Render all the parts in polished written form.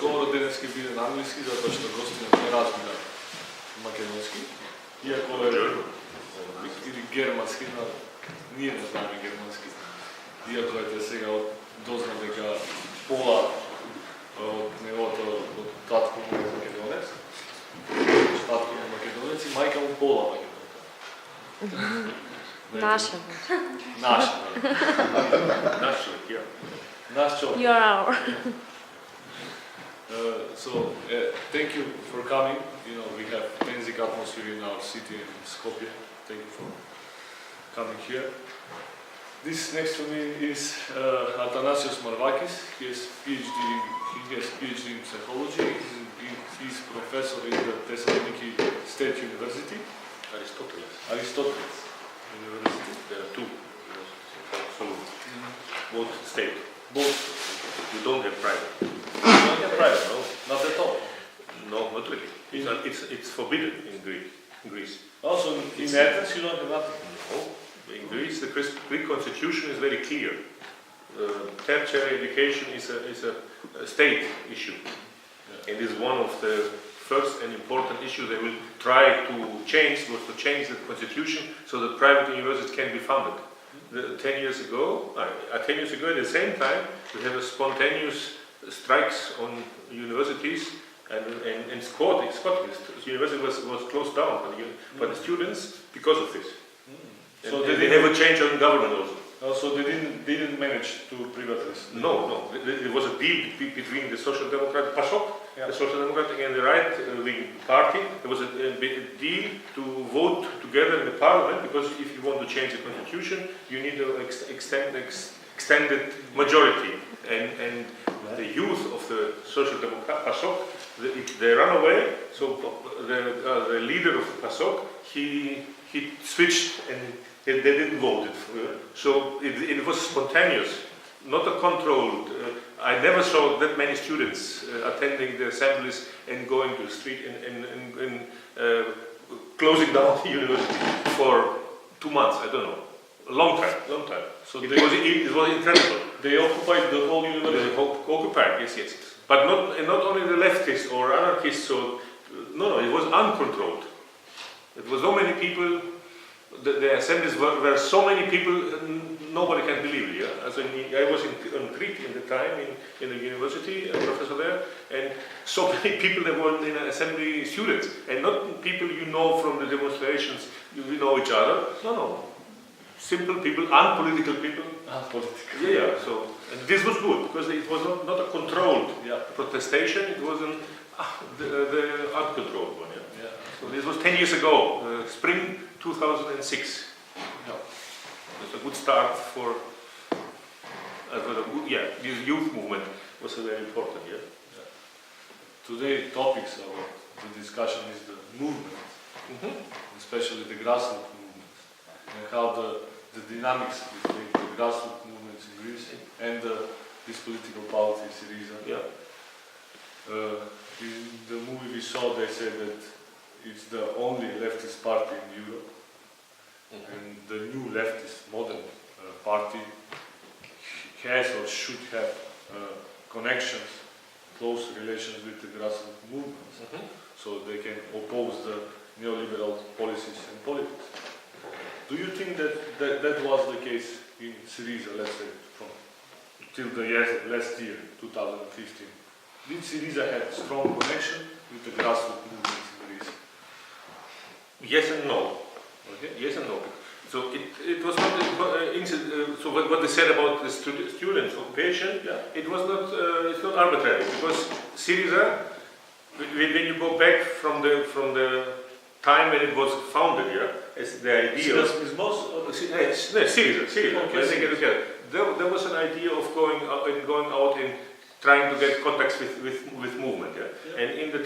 Разговор денески биде на англиски, затоа што гостинот не разбира македонски, иако е или германски, но ние не знаеме германски. Иако ете сега дозна дека пола од неговото од татко му е македонец, татко му е македонец и мајка му пола македонка. Наша. Наша. Наш човек, ја. Наш човек. You are our. Thank you for coming. You know, we have Tenzik atmosphere in our city in Skopje. Thank you for coming here. This next to me is Athanasios Marvakis. He has PhD in psychology. He's professor in the Thessaloniki State University. Aristoteles University. There are two. Both state. Both. You don't have private. You don't have private, no? Not at all. No, not really. It's forbidden in Greece. Also in Athens you don't have nothing. No. In Greece, the Greek constitution is very clear. Tertiary education is a state issue. Yeah. It is one of the first and important issues they will try to change, the constitution so that private universities can be funded. 10 years ago, at the same time, we have a spontaneous strikes on universities and Scotland. The university was closed down for the students because of this. So they have a change on government also. So they didn't manage to privatize. No. There was a deal between the Social Democratic PASOK, Yeah. the Social Democratic and the right-wing party. There was a deal to vote together in the parliament because if you want to change the constitution, you need an extended majority. And the youth of the Social Democratic PASOK, they ran away. So the leader of the PASOK, he switched and they didn't vote it. So it was spontaneous, not a controlled. I never saw that many students attending the assemblies and going to the street and closing down the university for 2 months. I don't know, a long time. So it was incredible. They occupied the whole university. They occupied, yes. But not only the leftists or anarchists. So no, it was uncontrolled. It was so many people. The assemblies were so many people, nobody can believe it. Yeah? I was on Crete in the time, in the university, a professor there, and so many people that were in the assembly students, and not people you know from the demonstrations, you know each other. No. Simple people, unpolitical people. Unpolitical. Yeah. So and this was good, because it was not a controlled protestation, it was the uncontrolled one. Yeah. So this was 10 years ago, spring 2006. Yeah. It's a good start for this youth movement was very important. Yeah. Today topics of the discussion is the movement, especially the grassroots movements, and how the dynamics between the grassroots movements in Greece and this political party Syriza. Yeah. In the movie we saw, they said that it's the only leftist party in Europe, and the new leftist modern party has or should have connections, close relations with the grassroots movements, so they can oppose the neoliberal policies and politics. Do you think that was the case in Syriza, let's say, till the last year, 2015? Did Syriza have strong connection with the grassroots movements in Greece? Yes and no. Okay. Yes and no. So it was not. So what they said about the students' occupation, it was not. It's not arbitrary, because Syriza, when you go back from the time when it was founded, as the idea. Syriza. Okay. There was an idea of going out and trying to get contacts with movement. And in the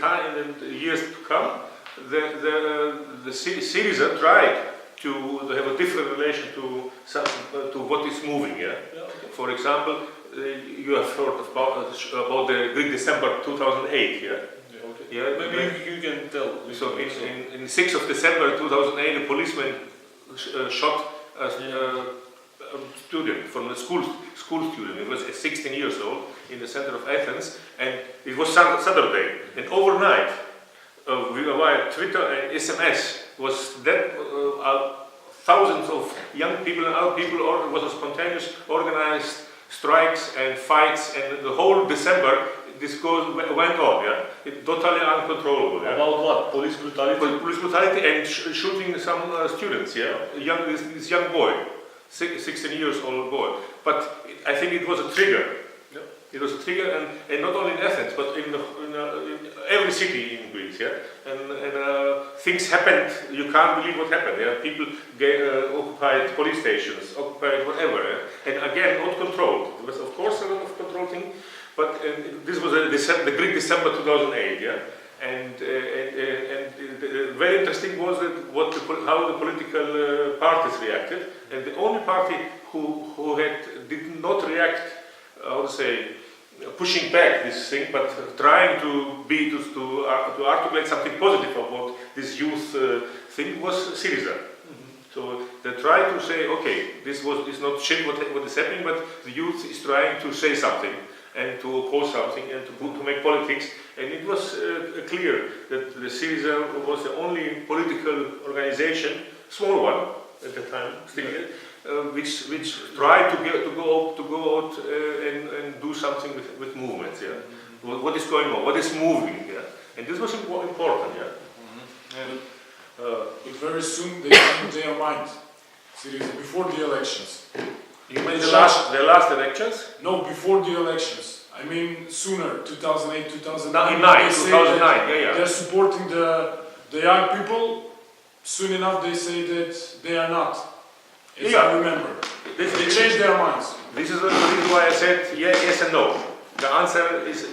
years to come, the Syriza tried to have a different relation to what is moving. For example, you have heard about the Greek December 2008. Maybe you can tell. So in 6th of December 2008, a policeman shot student, from the school student. He was 16 years old in the center of Athens, and it was Saturday. And overnight, via Twitter and SMS, was that thousands of young people and other people, it was a spontaneous organized strikes and fights, and the whole December this went on, yeah? It totally uncontrollable. Yeah? About what? Police brutality? Police brutality and shooting some students, yeah? This young boy, 16 years old boy. But I think it was a trigger. Yeah? It was a trigger, and not only in Athens, but in every city in Greece, yeah? And things happened, you can't believe what happened. Yeah? People occupied police stations, occupied whatever, yeah? And again, not controlled. There was, of course, a lot of control thing. But this was the Greek December 2008, yeah, and very interesting was that how the political parties reacted, and the only party who did not react, I would say, pushing back this thing, but trying to articulate something positive about this youth thing was Syriza. So they try to say, okay, it's not shame what is happening, but the youth is trying to say something and to oppose something and to make politics. And it was clear that the Syriza was the only political organization, small one at the time, still, which tried to go out and do something with movements. Yeah, what is going on? What is moving? Yeah, and this was important. Yeah. And but very soon they changed their mind. Syriza, before the elections. You mean the last elections? No, before the elections. I mean sooner, 2008, 2009. 2009, yeah. They're supporting the young people. Soon enough they say that they are not. As I remember. They changed their minds. This is the reason why I said yes and no. The answer is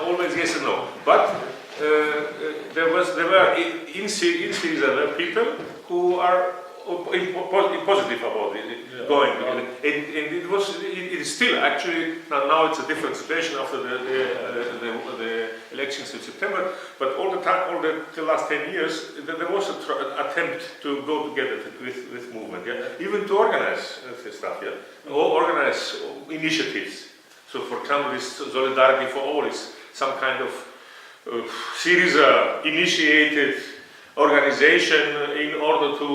always yes and no. But there were in Syriza there were people who are positive about it, going, and it is still actually now it's a different situation after the elections in September. But all the last 10 years there was an attempt to go together with movement, yeah, even to organize stuff, yeah, or organize initiatives. So, for example, this Solidarity for All is some kind of Syriza initiated organization in order to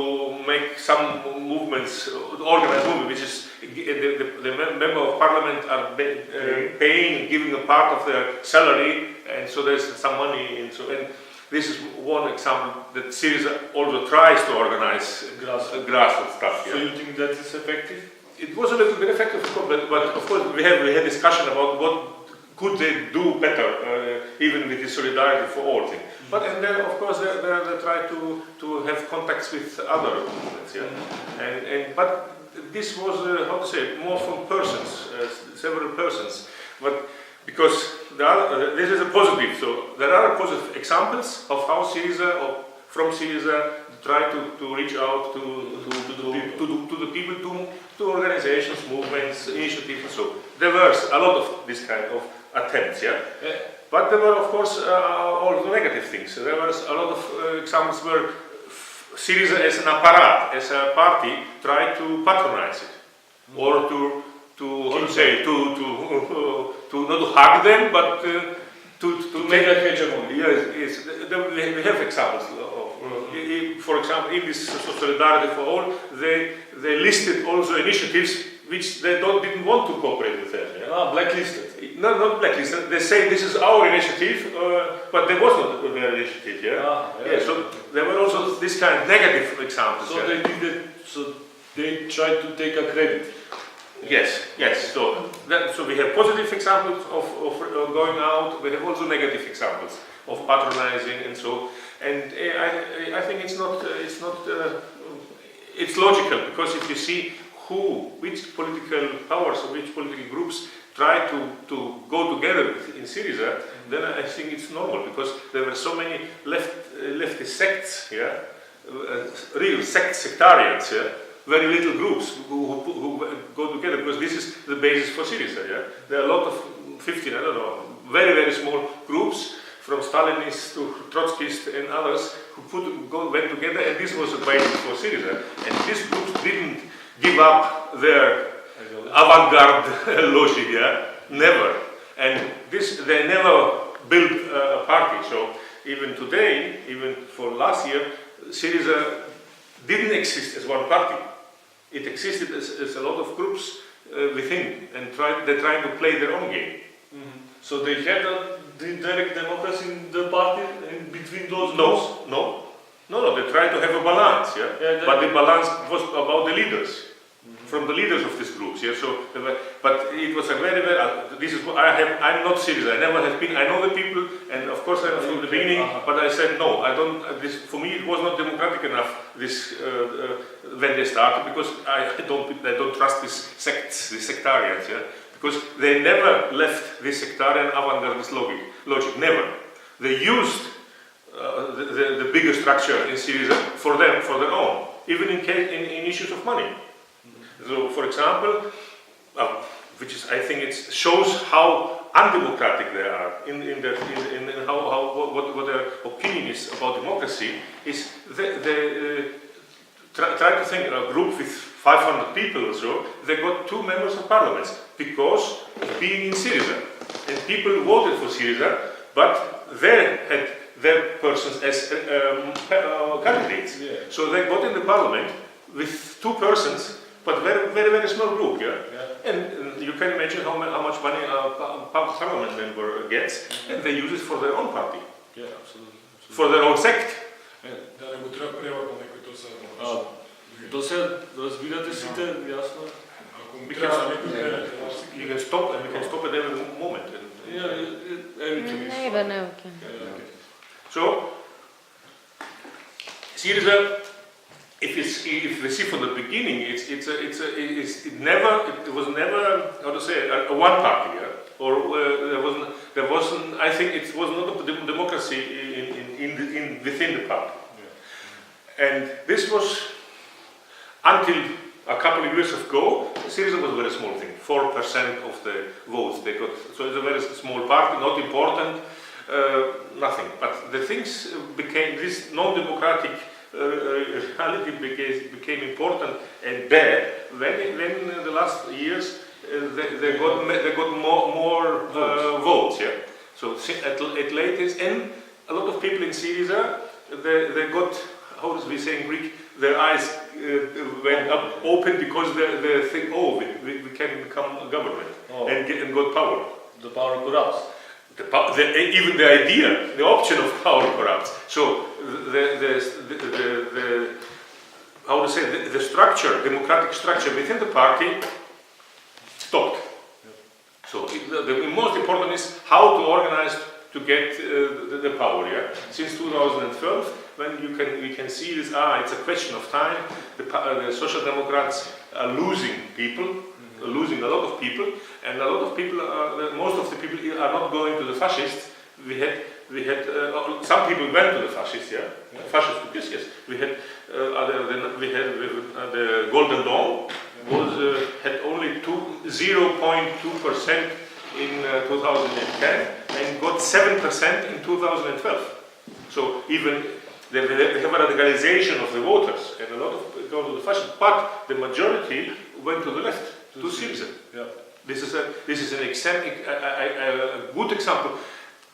make some movements, organized movement, which is the member of parliament are paying, giving a part of their salary, and so there's some money. And this is one example that Syriza also tries to organize grassroots stuff. So you think that is effective? It was a little bit effective, but of course we had discussion about what could they do better, even with the Solidarity for All thing. But and then of course they try to have contacts with other movements, yeah. But this was how to say more from persons, several persons. But because this is a positive, so there are positive examples of how Syriza or from Syriza try to reach out to the people, to organizations, movements, initiatives, and so there were a lot of this kind of attempts, yeah. But there were, of course, all the negative things. There was a lot of examples where Syriza as an apparat, as a party, tried to patronize it, or to not to hug them, but to make a hegemony. Yes. We have examples of, for example, in this Solidarity for All, they listed also initiatives which they didn't want to cooperate with them. Yeah? Blacklisted. No, not blacklisted. They say this is our initiative, but there was not their initiative. Yeah. So there were also this kind of negative examples. So they did it. So they tried to take a credit. Yes. So we have positive examples of going out. We have also negative examples of patronizing and so. And I think it's logical, because if you see which political powers or which political groups try to go together in Syriza, then I think it's normal, because there were so many leftist sects, yeah, real sectarians, yeah, very little groups who go together, because this is the basis for Syriza. Yeah, there are a lot of 15, I don't know, very very small groups from Stalinists to Trotskyists and others who went together, and this was the basis for Syriza. And these groups didn't give up their avant-garde logic, yeah? Never. And they never built a party. So even today, even for last year, Syriza didn't exist as one party. It existed as a lot of groups within, and they're trying to play their own game. So they had a direct democracy in the party, in between those No, groups? no. They tried to have a balance, yeah. But the balance was about the leaders, from the leaders of these groups, yeah. So, but it was a very. This is what I'm not Syriza. I never have been. I know the people, and of course I'm from the beginning. But I said no. I don't. This for me it was not democratic enough. This when they started, because I don't trust these sects, these sectarians, yeah. Because they never left this sectarian avant-gardist logic. Never. They used the bigger structure in Syriza for their own, even in issues of money. So, for example, which is I think it shows how undemocratic they are in what their opinion is about democracy. Is they try to think a group with 500 people or so. They got 2 members of parliament because of being in Syriza, and people voted for Syriza, but they had their persons as candidates. Yeah. So they got in the parliament with 2 persons, but very small group. Yeah. And you can imagine how much money a parliament member gets, and they use it for their own party. Yeah, absolutely. For their own sect. Да не го треба превод на некој тоа се. То се разбирате сите, јасно? Ако треба некој превод. You can stop, and we can stop at every moment. No. So, Syriza, if we see from the beginning, it was never how to say a one party, yeah? Or there wasn't. I think it was not a democracy within the party, yeah. And this was until a couple of years ago. Syriza was a very small thing, 4% of the votes they got. So it's a very small party, not important. Nothing, but the things became, this non-democratic reality became important and bad when in the last years they got more votes, yeah. So at latest, and a lot of people in Syriza, they got, how does we say in Greek, their eyes went up open because they think, oh, we can become a government and got power. The power corrupts. Even the idea, the option of power corrupts. So how to say the structure, democratic structure within the party stopped. Yeah. So the most important is how to organize to get the power. Yeah. Since 2012, when we can see this. It's a question of time. The Social Democrats are losing people. Losing a lot of people, and a lot of people, most of the people are not going to the fascists. We had some people went to the fascists, yeah. Fascist groups, yes. We had the Golden Dawn had only 0.2% in 2010 and got 7% in 2012. So even they have a radicalization of the voters, and a lot of people go to the fascists, but the majority went to the left. To Syriza. Yeah. This is an example, a good example,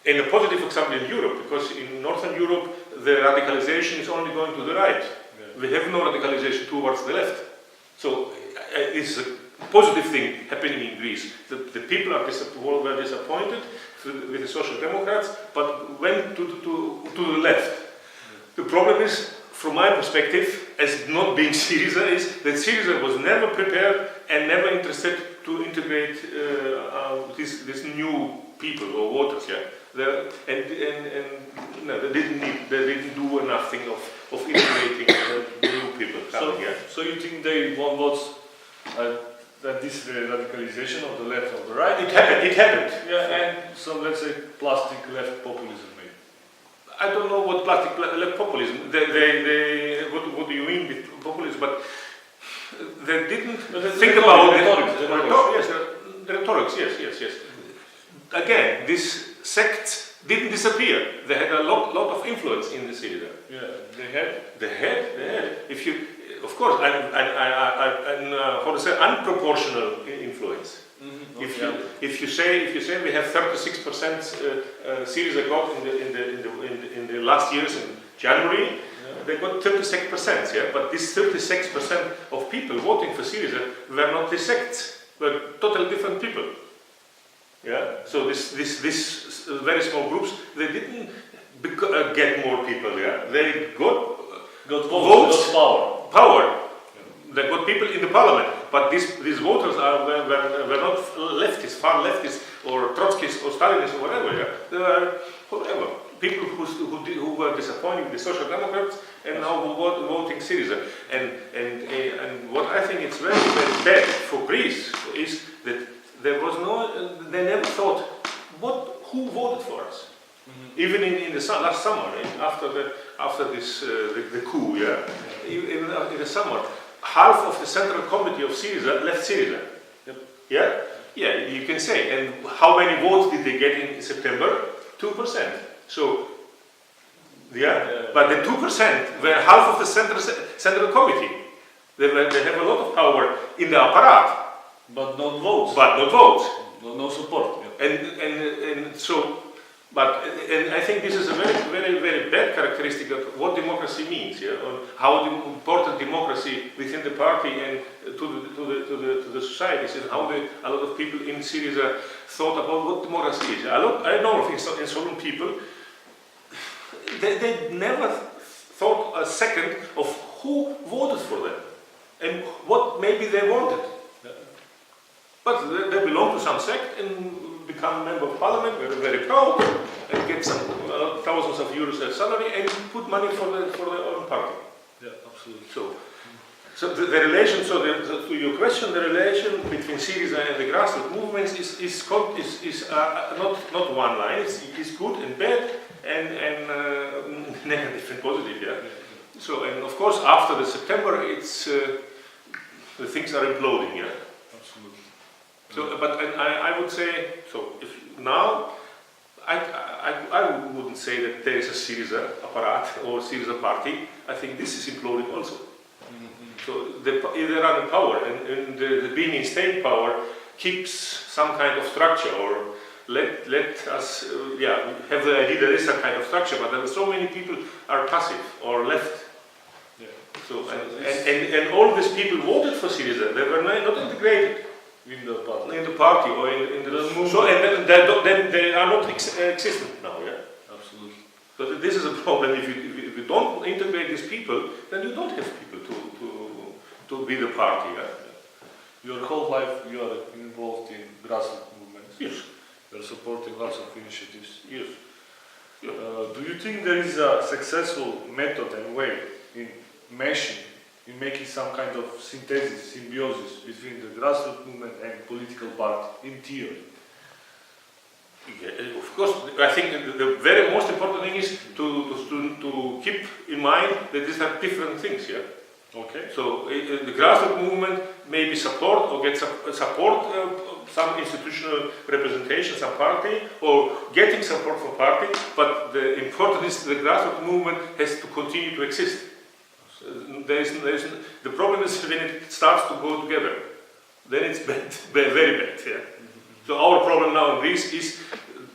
and a positive example in Europe, because in Northern Europe the radicalization is only going to the right. Yeah. We have no radicalization towards the left. So it's a positive thing happening in Greece. The people were disappointed with the Social Democrats, but went to the left. Yeah. The problem is, from my perspective, as not being Syriza, is that Syriza was never prepared and never interested to integrate these new people or voters. Yeah, no, they didn't do enough thing of integrating the new people. So you think they want that this radicalization of the left or the right? It happened. Yeah, and some, let's say, plastic left populism. I don't know what plastic left populism. What do you mean with populism? But they didn't think about rhetorics. Yes, rhetorics. Yes. Again, these sects didn't disappear. They had a lot of influence in the Syriza. Yeah, they had. They had. If you, of course, and how to say, unproportional influence. Mm-hmm. If you say we have 36% Syriza got in the last years in January, they got 36%. Yeah, but this 36% of people voting for Syriza were not the sects, were totally different people. Yeah. So this very small groups, they didn't get more people. Yeah, they got votes, got power. power. They got people in the parliament, but these voters were not leftists, far leftists, or Trotskyists, or Stalinists, or whatever. Yeah? They were whatever people who were disappointed with the Social Democrats and now were voting Syriza. And what I think is very very bad for Greece is that there was they never thought who voted for us. Mm-hmm. Even in the last summer, after this the coup, yeah, even in the summer. Half of the central committee of Syriza left Syriza. Yep. Yeah? Yeah, you can say. And how many votes did they get in September? 2%. So, but the 2% were half of the central committee. They have a lot of power in the apparatus. But not votes. No support. Yeah. And so, and I think this is a very, very, very bad characteristic of what democracy means, yeah, on how important democracy within the party and to the societies, and how a lot of people in Syriza thought about what democracy is. I know of insolent people. They never thought a second of who voted for them and what maybe they wanted. Yeah. But they belong to some sect and become member of parliament, very proud, and get some thousands of euros as salary and put money for their own party. Yeah, absolutely. So the relation. To your question, the relation between Syriza and the grassroots movements is not one line. It's good and bad and negative and positive. Yeah. So and of course after the September, it's the things are imploding. Yeah. Absolutely. So, but I would say, so if now, I wouldn't say that there is a Syriza apparat or Syriza party. I think this is imploding also. Mm-hmm. So they are in power, and the being in state power keeps some kind of structure, or let us have the idea there is some kind of structure, but there are so many people are passive or left. Yeah. So and all these people voted for Syriza. They were not integrated. In the party or in the movement. So and then they are not existent now, yeah. Absolutely. So this is a problem. If you don't integrate these people, then you don't have people to be the party. Yeah? Your whole life you are involved in grassroots movements. Yes. You are supporting lots of initiatives. Yes. Yeah. Do you think there is a successful method and way in meshing? In making some kind of symbiosis between the grassroots movement and political party, in theory? Yeah, of course, I think the very most important thing is to keep in mind that these are different things, yeah? Okay. So the grassroots movement maybe support or get support some institutional representation, some party, or getting support from party, but the important is the grassroots movement has to continue to exist. The problem is when it starts to go together, then it's bad, very bad. Yeah. Mm-hmm. So our problem now in Greece is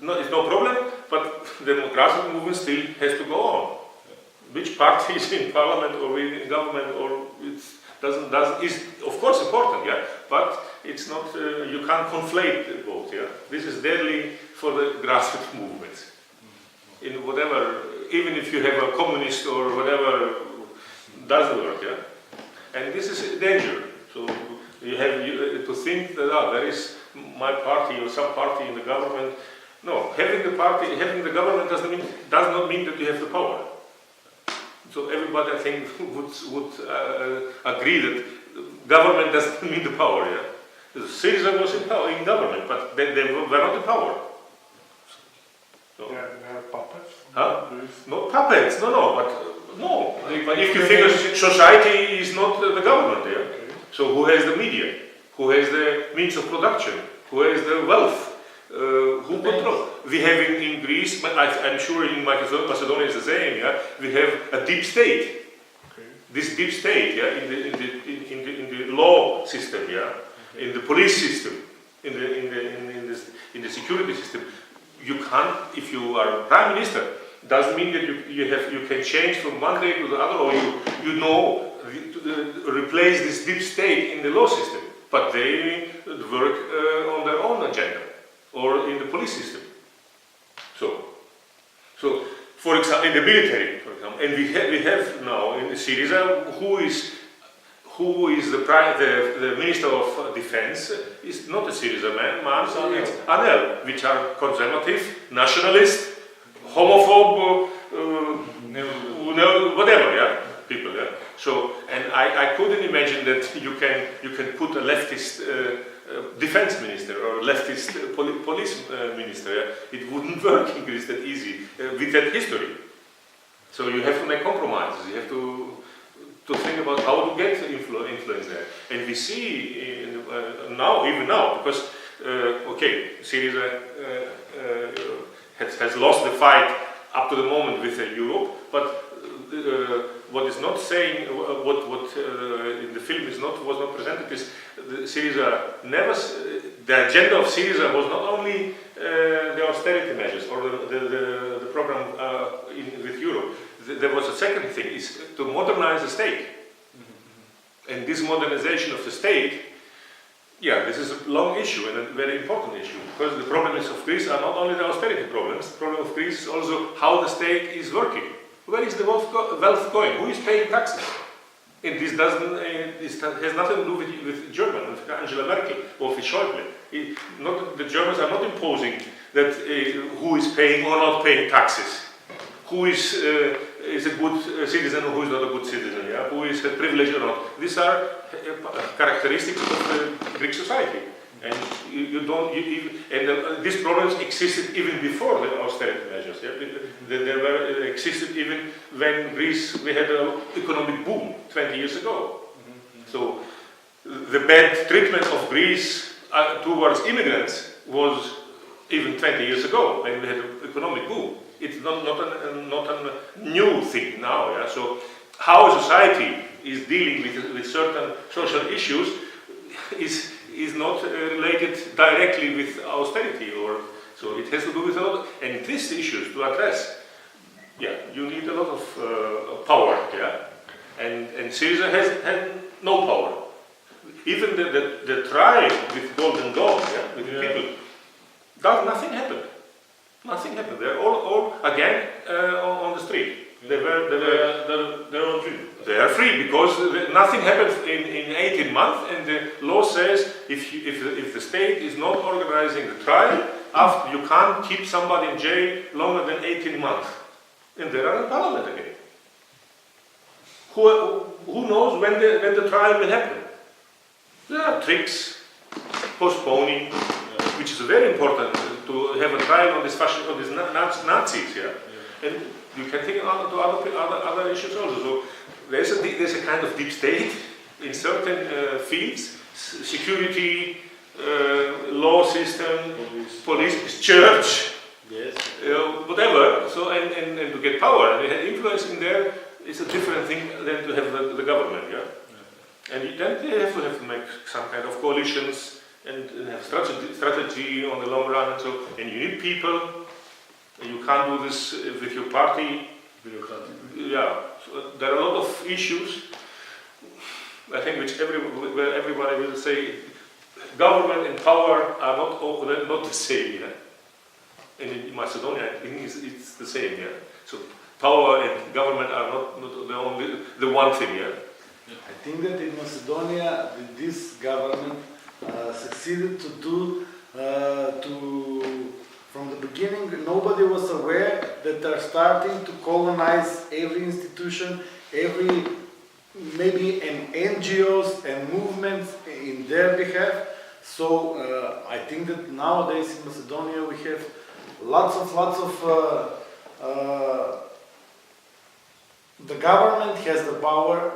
no problem, but the grassroots movement still has to go on. Yeah. Which party is in parliament or in government, or it doesn't is of course important, yeah, but it's not. You can't conflate both. Yeah, this is deadly for the grassroots movements. Mm-hmm. In whatever, even if you have a communist or whatever. Doesn't work, yeah? And this is a danger. So you have to think that there is my party or some party in the government. No, having the government does not mean that you have the power. So everybody, I think, would agree that government doesn't mean the power, yeah? Syriza was in government, but they were not in power. So, they are puppets? Huh? Not puppets, no, but... No, but if you think society is not the government there, okay. So who has the media? Who has the means of production? Who has the wealth? who control? We have in Greece, but I'm sure in Macedonia is the same. Yeah, we have a deep state. This deep state, yeah, in the law system, yeah, in the police system, in the security system. You can't, if you are prime minister, doesn't mean that you can change from one day to the other, or replace this deep state in the law system. But they work on their own agenda, or in the police system. So for example, in the military, for example, and we have now in Syriza who is the minister of defense is not a Syriza man, it's ANEL, which are conservative, nationalist, homophobe, whatever, yeah, people, yeah. So, and I couldn't imagine that you can put a leftist defense minister or leftist police minister. Yeah? It wouldn't work in Greece that easy with that history. So you have to make compromises. You have to think about how to get influence there. And we see even now, because Syriza has lost the fight up to the moment with Europe, but what is not saying, what in the film was not presented is Syriza the agenda of Syriza was not only the austerity measures or the program with Europe. There was a second thing, is to modernize the state. And this modernization of the state, yeah, this is a long issue and a very important issue, because the problems of Greece are not only the austerity problems. The problem of Greece is also how the state is working. Where is the wealth going? Who is paying taxes? And this has nothing to do with Germany, with Angela Merkel or with Schäuble. The Germans are not imposing that who is paying or not paying taxes. Who is a good citizen or who is not a good citizen, yeah? Who is privileged or not. These are characteristics of Greek society. And these problems existed even before the austerity measures. Yeah? They existed even when we had an economic boom 20 years ago. So the bad treatment of Greece towards immigrants was even 20 years ago when we had an economic boom. It's not a new thing now. Yeah? So how a society is dealing with certain social issues is not related directly with austerity, so it has to do with a lot. And these issues to address, yeah, you need a lot of power. Yeah, and Syriza had no power. Even the trial with Golden Dawn, yeah, with the people, nothing happened. Nothing happened. They're all again on the street. They're all free. They are free because nothing happened in 18 months, and the law says if the state is not organizing the trial, after you can't keep somebody in jail longer than 18 months. And they are in parliament again. Who knows when the trial will happen? There are tricks, postponing, which is very important to have a trial on these Nazis, yeah? And you can think on to other issues also. So there's a kind of deep state in certain fields, security, law system, police, church, yes, whatever. So and to get power and influence in there is a different thing than to have the government, yeah. And then they have to make some kind of coalitions and have strategy on the long run, and so. And you need people. And you can't do this with your party. Yeah, so there are a lot of issues. I think where everybody will say government and power are not the same. Yeah? And in Macedonia, I think it's the same. Yeah. So power and government are not the one thing. Yeah. I think that in Macedonia, this government succeeded to do from the beginning. Nobody was aware that they're starting to colonize every institution, maybe NGOs and movements in their behalf. So I think that nowadays in Macedonia we have lots of the government has the power.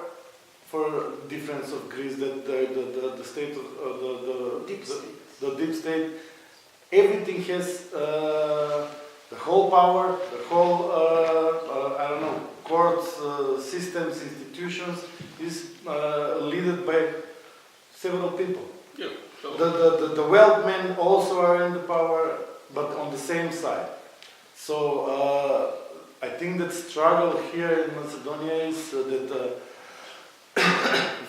For difference of Greece, that the state of the deep state everything has the whole power, the whole, I don't know, courts, systems, institutions is led by several people. Yeah. So The wealth men also are in the power, but on the same side. So I think that struggle here in Macedonia is that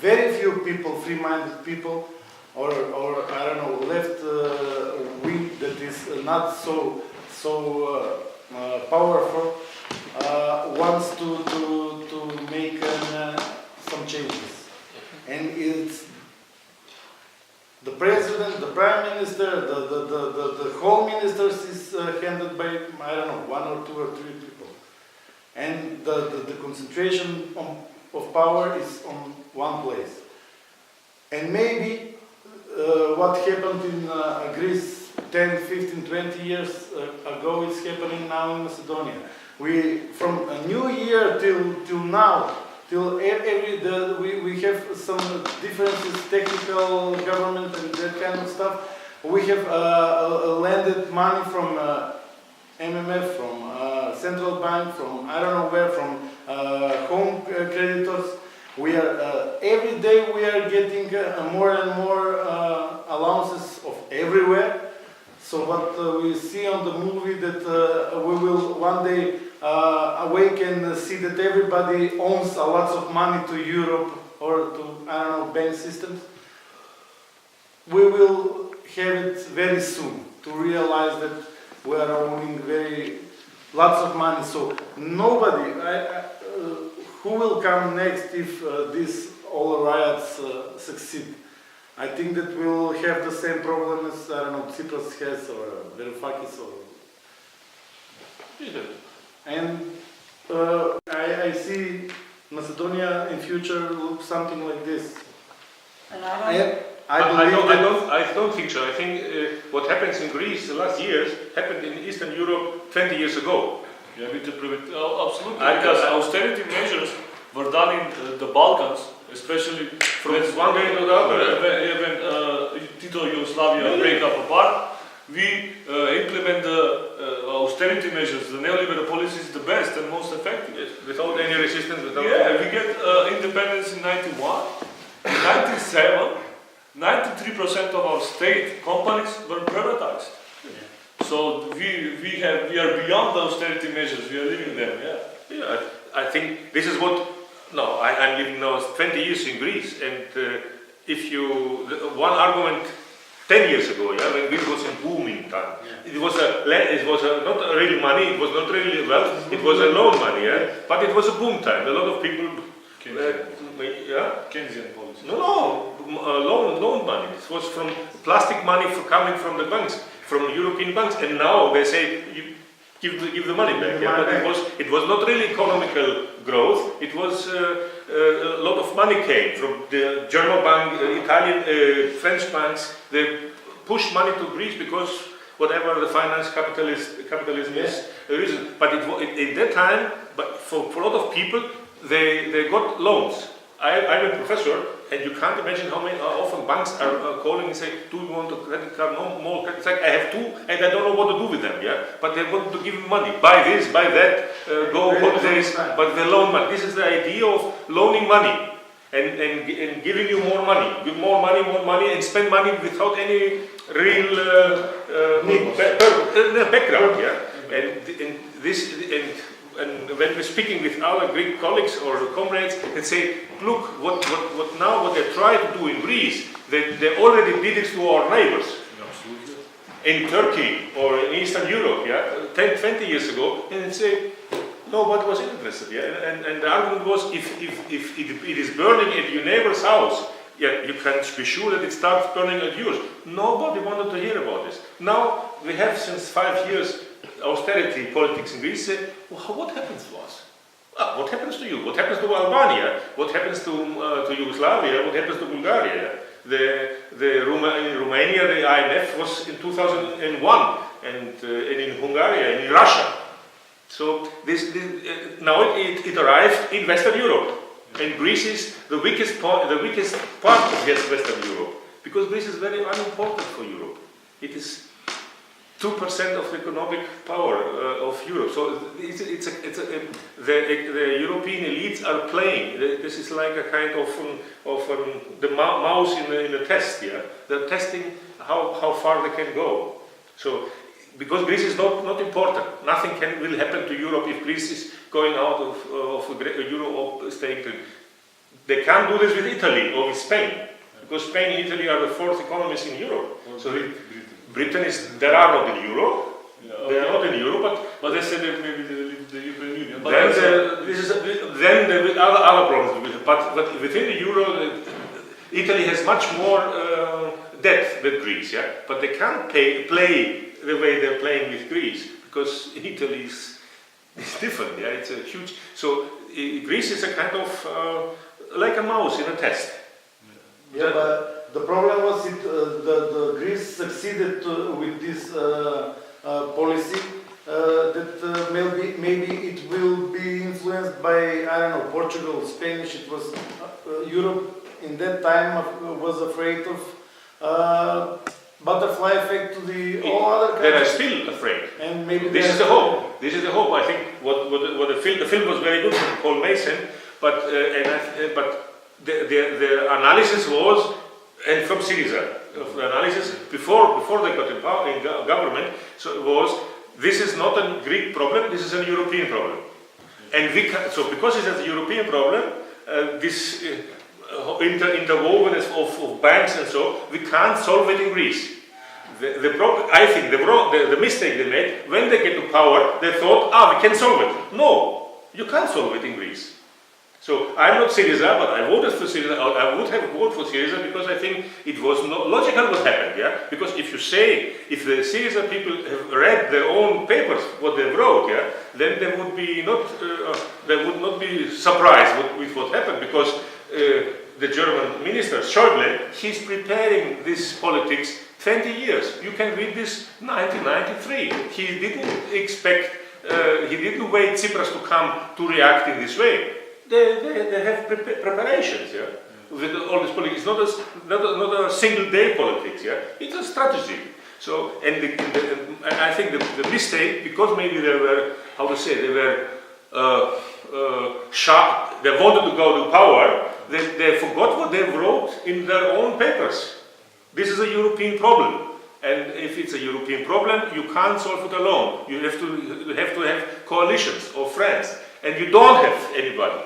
very few people, free-minded people, or I don't know, left wing that is not so powerful, wants to make some changes, and it's the president, the prime minister, the whole ministers is handled by, I don't know, 1 or 2 or 3 people, and the concentration of power is on one place, and maybe what happened in Greece 10, 15, 20 years ago is happening now in Macedonia. We, from a new year till now, till we have some differences, technical government and that kind of stuff. We have lended money from MMF, from central bank, from I don't know where, from home creditors. We are every day we are getting more and more allowances of everywhere. So what we see on the movie that we will one day awake and see that everybody owns a lot of money to Europe or to, I don't know, bank systems. We will have it very soon to realize that we are owning lots of money. So nobody, who will come next if these all riots succeed? I think that we'll have the same problem as, I don't know, Tsipras has or Varoufakis or... And I see Macedonia in future look something like this. And I I don't think so. I think what happens in Greece the last years happened in Eastern Europe 20 years ago. Yeah, absolutely. Because austerity measures were done in the Balkans, especially From one day to the other. when Tito Yugoslavia break up apart. We implement the austerity measures. The neoliberal policy is the best and most effective. Yes, without any resistance, without Yeah, we get independence in 91. In 97, 93% of our state companies were privatized. So we are beyond the austerity measures. We are living them. Yeah. Yeah, I think this is what. No, I'm living now 20 years in Greece, and if you one argument 10 years ago, yeah, when Greece was a booming time, it was not real money, it was not really wealth, it was a loan money, yeah, but it was a boom time. A lot of people, Keynesian policy. No, loan money. This was from plastic money coming from the banks, from European banks, and now they say you give the money back. Yeah? But it was not really economical growth. It was a lot of money came from the German bank, Italian, French banks. They pushed money to Greece because whatever the finance capitalism is the reason. But in that time, but for a lot of people, they got loans. I'm a professor, and you can't imagine how often banks are calling and say, "Do you want a credit card? No more credit card. I have 2, and I don't know what to do with them." Yeah, but they want to give me money. Buy this, buy that, go holidays. But they loan money. This is the idea of loaning money and giving you more money. Give more money, and spend money without any real background. Yeah, and when we're speaking with our Greek colleagues or comrades, they say, look, what they try to do in Greece, they already did it to our neighbors. Absolutely. In Turkey or in Eastern Europe, 10, 20 years ago, and they say, nobody was interested. And the argument was, if it is burning at your neighbor's house, you can be sure that it starts burning at yours. Nobody wanted to hear about this. Now, we have since 5 years austerity politics in Greece. Well, what happens to us? What happens to you? What happens to Albania? What happens to Yugoslavia? What happens to Bulgaria? In Romania, the IMF was in 2001, and in Hungary, and in Russia. So now it arrived in Western Europe, and Greece is the weakest part of Western Europe, because Greece is very unimportant for Europe. It is 2% of the economic power of Europe. So the European elites are playing. This is like a kind of the mouse in a test. Yeah, they're testing how far they can go. So because Greece is not important, nothing will happen to Europe if Greece is going out of Euro or staying. They can't do this with Italy or with Spain, because Spain and Italy are the fourth economies in Europe. So Britain is, they are not in Euro, they are not in Euro, But they said that maybe they will leave the European Union. But then there will other problems. But within the Euro, Italy has much more debt than Greece, yeah? But they can't play the way they're playing with Greece, because Italy is different, yeah? It's a huge... So Greece is a kind of like a mouse in a test. Yeah, but the problem was the Greece succeeded with this policy that maybe it will be influenced by, I don't know, Portugal, Spanish. It was Europe in that time was afraid of butterfly effect to the all other countries. They are still afraid. And maybe this is the hope. This is the hope. I think what the film was very good from Paul Mason, but the analysis was, and from Syriza, the analysis before they got in power in government, so it was, this is not a Greek problem, this is a European problem, and so because it's a European problem, this interwovenness of banks and so, we can't solve it in Greece. The problem, I think, the mistake they made, when they get to power, they thought, we can solve it. No, you can't solve it in Greece. So I'm not Syriza, but I voted for Syriza. I would have voted for Syriza because I think it was not logical what happened. Yeah, because if the Syriza people have read their own papers, what they wrote, yeah, then they would not be surprised with what happened, because the German minister Schäuble, he's preparing this politics 20 years. You can read this 1993. He didn't expect, he didn't wait Tsipras to come to react in this way. They have preparations, yeah. With all this politics, it's not a single day politics, yeah. It's a strategy. So, and I think the mistake, because maybe they were, they were sharp. They wanted to go to power. They forgot what they wrote in their own papers. This is a European problem, and if it's a European problem, you can't solve it alone. You have to have coalitions or friends, and you don't have anybody.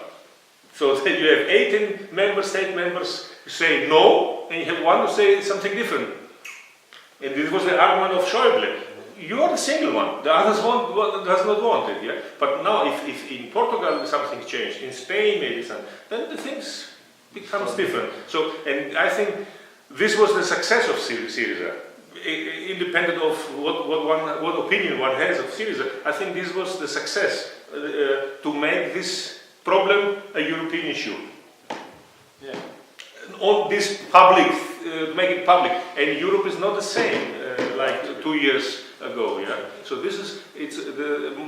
So then you have 18 member state members who say no, and you have one who say something different. And this was the argument of Schäuble. You are the single one. The others does not want it. Yeah. But now, if in Portugal something changed, in Spain maybe something, then the things becomes different. So, and I think this was the success of Syriza, independent of what opinion one has of Syriza. I think this was the success to make this problem a European issue. Yeah. On this public, make it public, and Europe is not the same like 2 years ago. Yeah. So it's a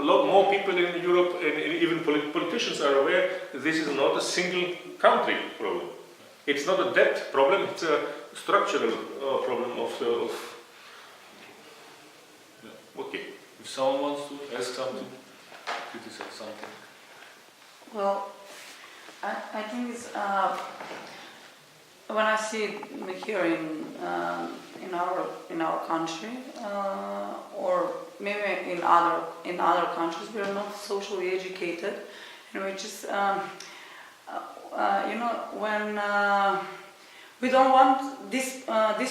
lot more people in Europe, and even politicians are aware this is not a single country problem. It's not a debt problem. It's a structural problem of. Yeah. Okay. If someone wants to ask something, criticize something. Well, I think it's, when I see it here in our country, or maybe in other countries, we are not socially educated, and we just when we don't want this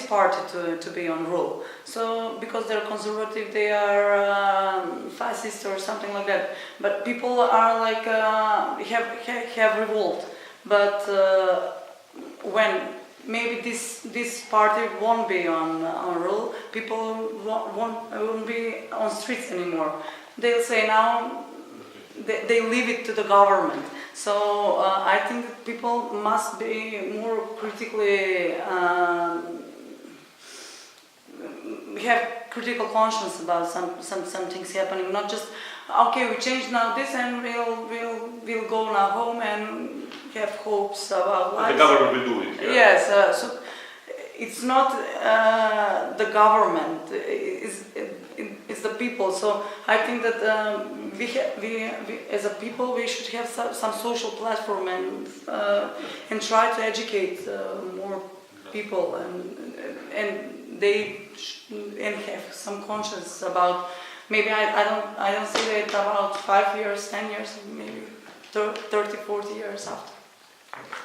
party to be on rule. So because they're conservative, they are fascist or something like that. But people are like have revolt. But when maybe this party won't be on rule, people won't be on streets anymore. They'll say now they leave it to the government. So I think that people must be more critically have critical conscience about some things happening. Not just okay, we change now this and we'll go now home and have hopes about life. The government will do it. Yeah? Yes. So it's not the government. people. So I think that we as a people we should have some social platform and try to educate more people and and have some conscience about. Maybe I don't see that about 5 years, 10 years, maybe 30, 40 years after.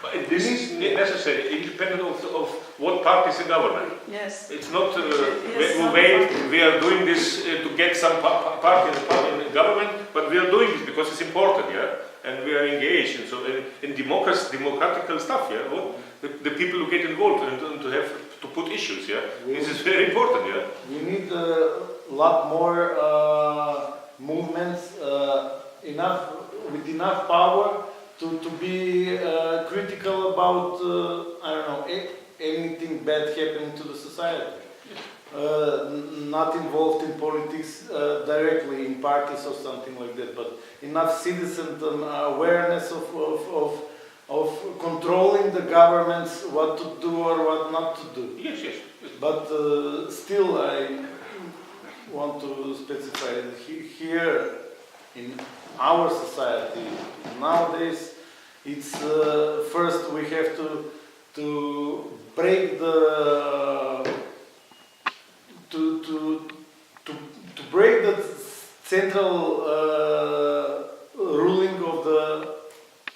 But this is necessary, independent of what party is in government. Yes. It's not Yes, we are doing this to get some party in the government, but we are doing this because it's important, yeah? And we are engaged. And so in democratical stuff, yeah? Well, the people who get involved and to have to put issues, yeah? This is very important, yeah? We need a lot more movements, with enough power to be critical about, I don't know, anything bad happening to the society. Not involved in politics directly in parties or something like that, but enough citizen awareness of controlling the governments, what to do or what not to do. Yes. But still, I want to specify that here in our society nowadays, it's first we have to break the to break the central ruling of the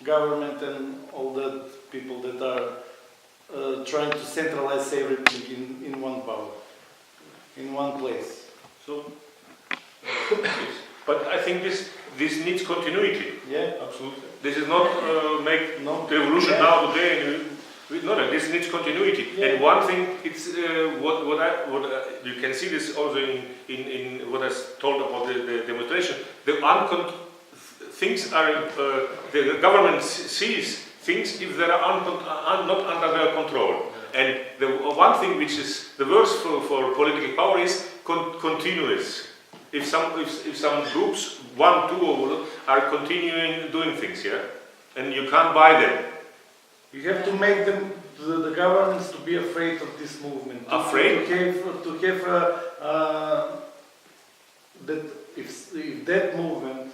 government and all the people that are trying to centralize everything in one power, in one place. So, but I think this needs continuity. Yeah. Absolutely. This is not make No. the revolution now today. No, this needs continuity. Yeah. And one thing, it's what you can see this also in what I told about the demonstration. Things are the government sees things if they are not under their control. And the one thing which is the worst for political power is continuous. If some groups, 1, 2, are continuing doing things, yeah, and you can't buy them. You have to make them, the governments, to be afraid of this movement. Afraid? To have that if that movement,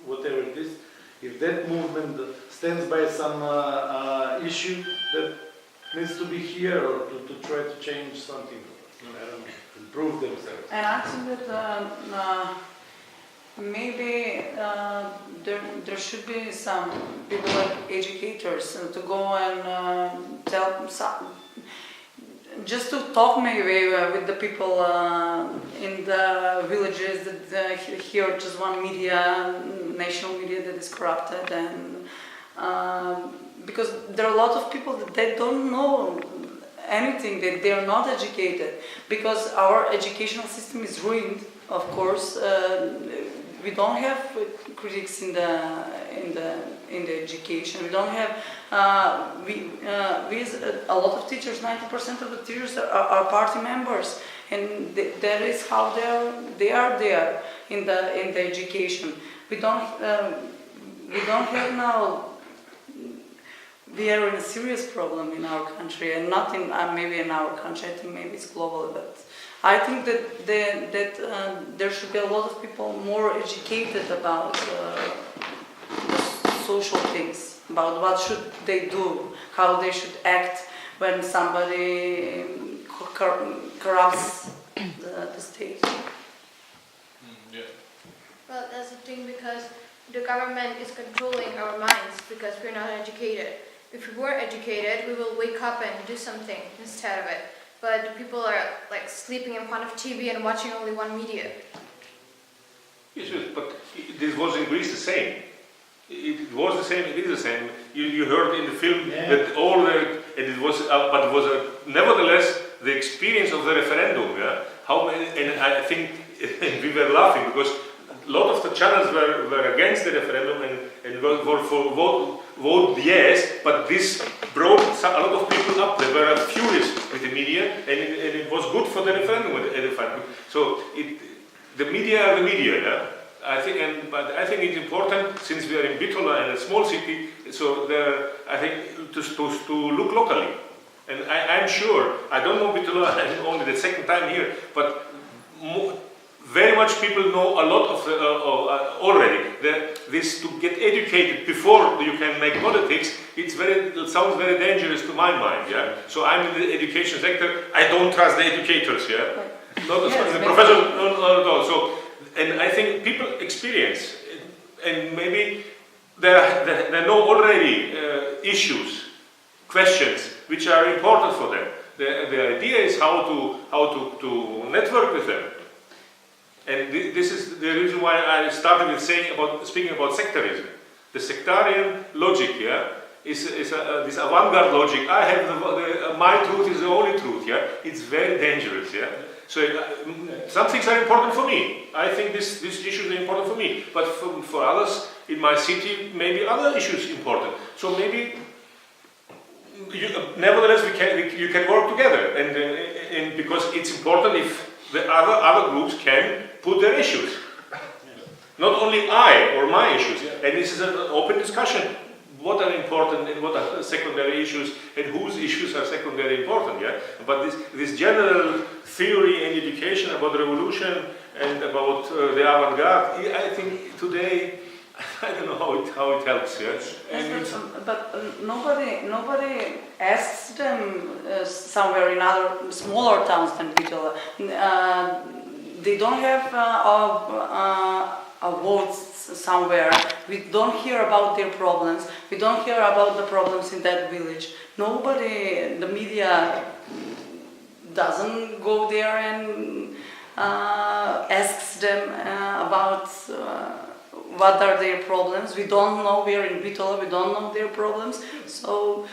whatever it is, if that movement stands by some issue that needs to be here or to try to change something, I don't know, improve themselves. And I think that maybe there should be some people like educators to go and tell just to talk maybe with the people in the villages that hear just one media, national media that is corrupted, and because there are a lot of people that they don't know anything, that they are not educated, because our educational system is ruined, of course. We don't have critics in the education. We don't have a lot of teachers. 90% of the teachers are party members, and that is how they are there in the education. We don't have now. We are in a serious problem in our country, and not in maybe in our country. I think maybe it's global, but I think that there should be a lot of people more educated about the social things, about what should they do, how they should act when somebody corrupts the state. Well, that's the thing, because the government is controlling our minds because we're not educated. If we were educated, we will wake up and do something instead of it. But people are like sleeping in front of TV and watching only one media. Yes, but this was in Greece the same. It was the same. It is the same. You heard in the film that all the it was, but it was nevertheless the experience of the referendum. Yeah, how many? And I think we were laughing because a lot of the channels were against the referendum and were for vote yes, but this brought a lot of people up. They were furious with the media, and it was good for the referendum at the time. So the media are the media, yeah? But I think it's important, since we are in Bitola and a small city, so I think to look locally. And I'm sure, I don't know Bitola, I'm only the second time here, but very much people know a lot of already. This to get educated before you can make politics, it sounds very dangerous to my mind. Yeah. So I'm in the education sector. I don't trust the educators. Yeah. Not Yes, the maybe. professors, not at all. So, and I think people experience, and maybe they know already issues, questions which are important for them. The idea is how to network with them. And this is the reason why I started with speaking about sectarism. The sectarian logic, yeah, is this avant-garde logic. I have my truth is the only truth, yeah. It's very dangerous, yeah. So some things are important for me. I think this issue is important for me. But for others in my city, maybe other issues important. So maybe, nevertheless, you can work together, and because it's important if the other groups can put their issues. Not only I or my issues, and this is an open discussion. What are important and what are secondary issues, and whose issues are secondary important, yeah? But this general theory and education about revolution and about the avant-garde, I think today, I don't know how it helps, yes? Yes, but nobody asks them somewhere in other smaller towns than Bitola. They don't have votes somewhere. We don't hear about their problems. We don't hear about the problems in that village. Nobody, the media doesn't go there and asks them about what are their problems. We don't know. We are in Bitola. We don't know their problems. So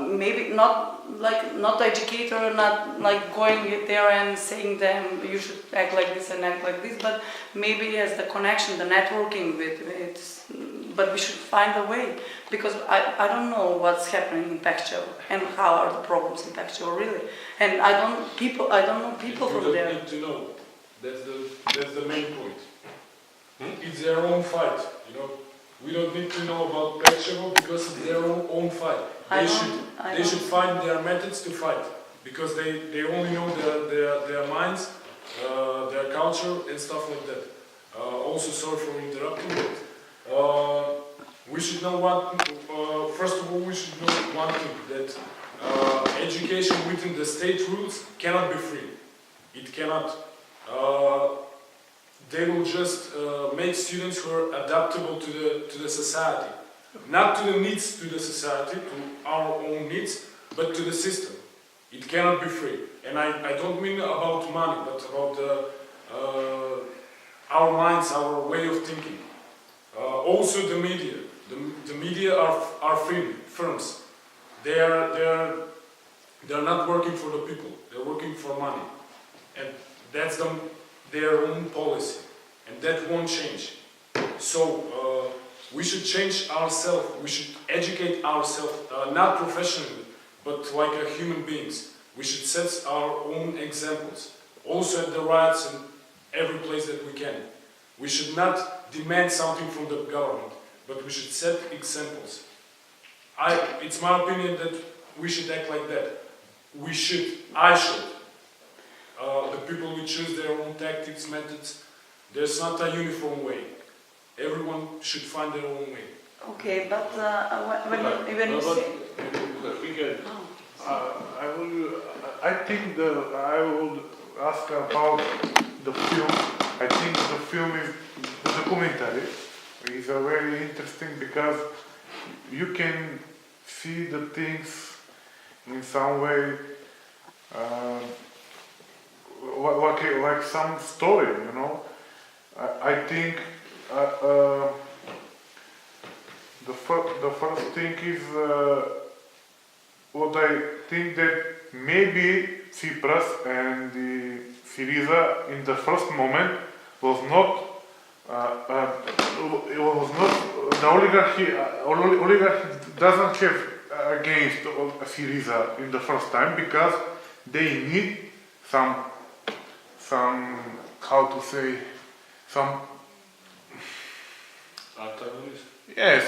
maybe not educator, not like going there and saying them you should act like this and act like this, but maybe as the connection, the networking with it. But we should find a way, because I don't know what's happening in Pekcheva and how are the problems in Pekcheva really, and I don't know people We from there. don't need to know. That's the main point. It's their own fight, you know. We don't need to know about Pekcheva because it's their own fight. They should find their methods to fight, because they only know their minds, their culture and stuff like that. Also, sorry for interrupting, but we should know first of all, we should know one thing, that education within the state rules cannot be free. It cannot. They will just make students who are adaptable to the society, not to the needs to the society, to our own needs, but to the system. It cannot be free, and I don't mean about money, but about our minds, our way of thinking. Also, the media. The media are firms. They're not working for the people. They're working for money, and that's their own policy, and that won't change. So we should change ourselves. We should educate ourselves, not professionally, but like human beings. We should set our own examples, also at the riots and every place that we can. We should not demand something from the government, but we should set examples. It's my opinion that we should act like that. I should. The people will choose their own tactics, methods. There's not a uniform way. Everyone should find their own way. Okay, but when you say... I think I would ask about the film. I think the film is the documentary. It's very interesting because you can see the things in some way, like some story, you know. I think the first thing is what I think that maybe Tsipras and the Syriza in the first moment was not the oligarchy. Oligarchy doesn't have against Syriza in the first time because they need some how to say some Antagonist. yeah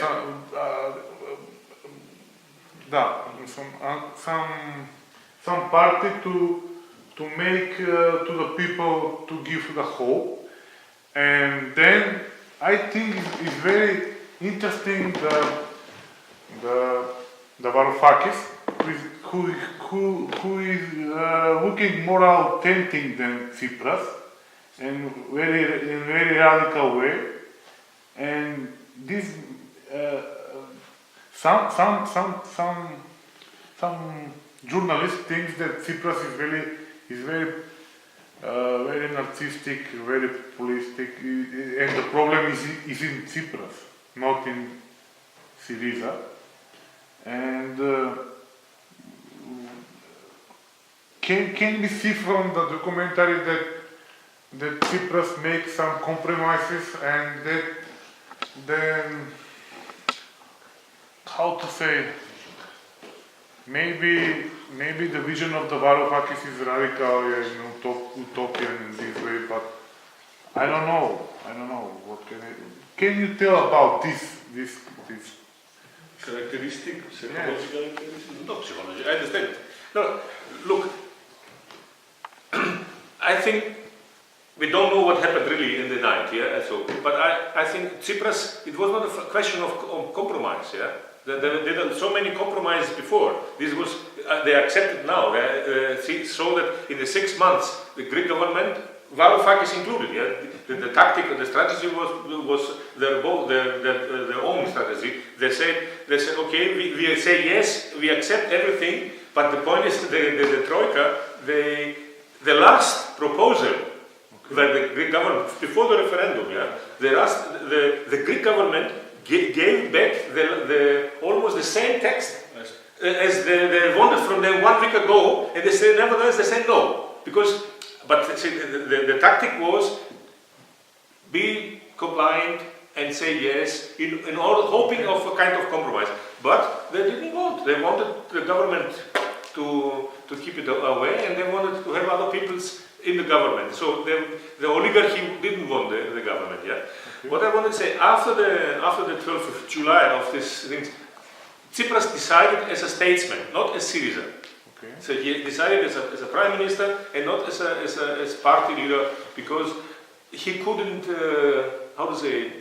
some party to make to the people to give the hope. And then I think it's very interesting the Varoufakis, who is looking more authentic than Tsipras, and in very radical way. And this some journalists think that Tsipras is very narcissistic, very populistic, and the problem is in Tsipras, not in Syriza. And can we see from the documentary that Tsipras makes some compromises, and that then, how to say, maybe the vision of the Varoufakis is radical and utopian in this way, but I don't know. What can you tell about this? Characteristic, psychological characteristic? Not psychology, I understand. No, look, I think we don't know what happened really in the night, yeah. So, but I think Tsipras, it was not a question of compromise, yeah. There were so many compromises before. This was they accepted now. So that in the 6 months, the Greek government, Varoufakis included, yeah, the tactic, the strategy was their own strategy. They said, okay, we say yes, we accept everything, but the point is the troika, the last proposal that the Greek government before the referendum, yeah, the Greek government gave back almost the same text as they wanted from them 1 week ago, and they said nevertheless they said no because. But see, the tactic was be compliant and say yes in order hoping of a kind of compromise. But they didn't want. They wanted the government to keep it away, and they wanted to have other peoples in the government. So the oligarchy didn't want the government. Yeah. Okay. What I want to say after the 12th of July of this thing, Tsipras decided as a statesman, not as Syriza. Okay. So he decided as a prime minister and not as party leader because he couldn't,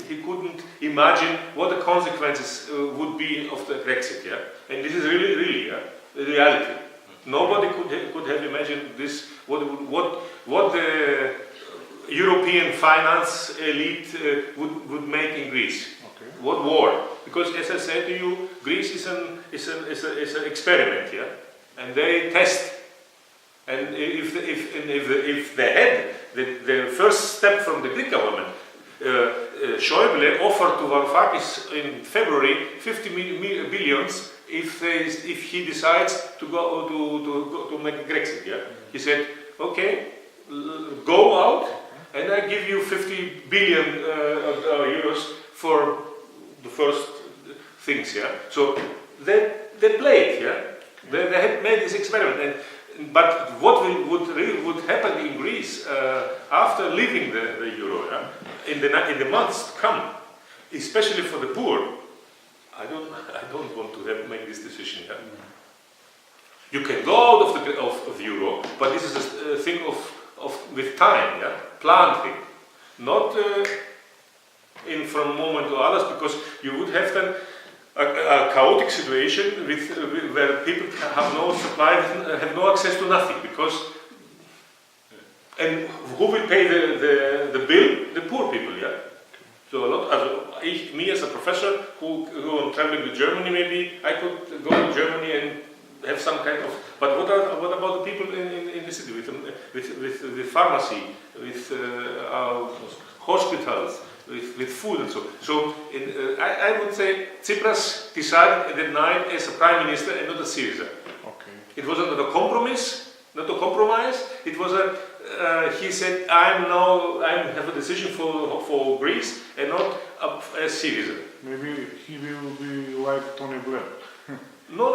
he couldn't imagine what the consequences would be of the Brexit, yeah? And this is really, the reality. Nobody could have imagined this, what the European finance elite would make in Greece. Okay. What war? Because as I said to you, Greece is an experiment, yeah? And they test, and if they had the first step from the Greek government, Schäuble offered to Varoufakis in February 50 billions if he decides to go to make Brexit. Yeah, he said, okay, go out, and I give you 50 billion euros for the first things. Yeah, so they played. Yeah. They had made this experiment, but what would happen in Greece after leaving the euro, in the months to come, especially for the poor? I don't want to make this decision. Yeah? You can go out of the euro, but this is a thing with time, yeah, planned thing, not from moment to others, because you would have then a chaotic situation where people have no supply, have no access to nothing, because and who will pay the bill? The poor people, yeah. So me as a professor who am traveling to Germany, maybe I could go to Germany and have some kind of. But what about the people in the city with the pharmacy, with hospitals? With food and so. So I would say Tsipras decided at that night as a prime minister and not a Syriza. Okay. It was not a compromise, not a compromise. It was he said I have a decision for Greece and not a Syriza. Maybe he will be like Tony Blair. No,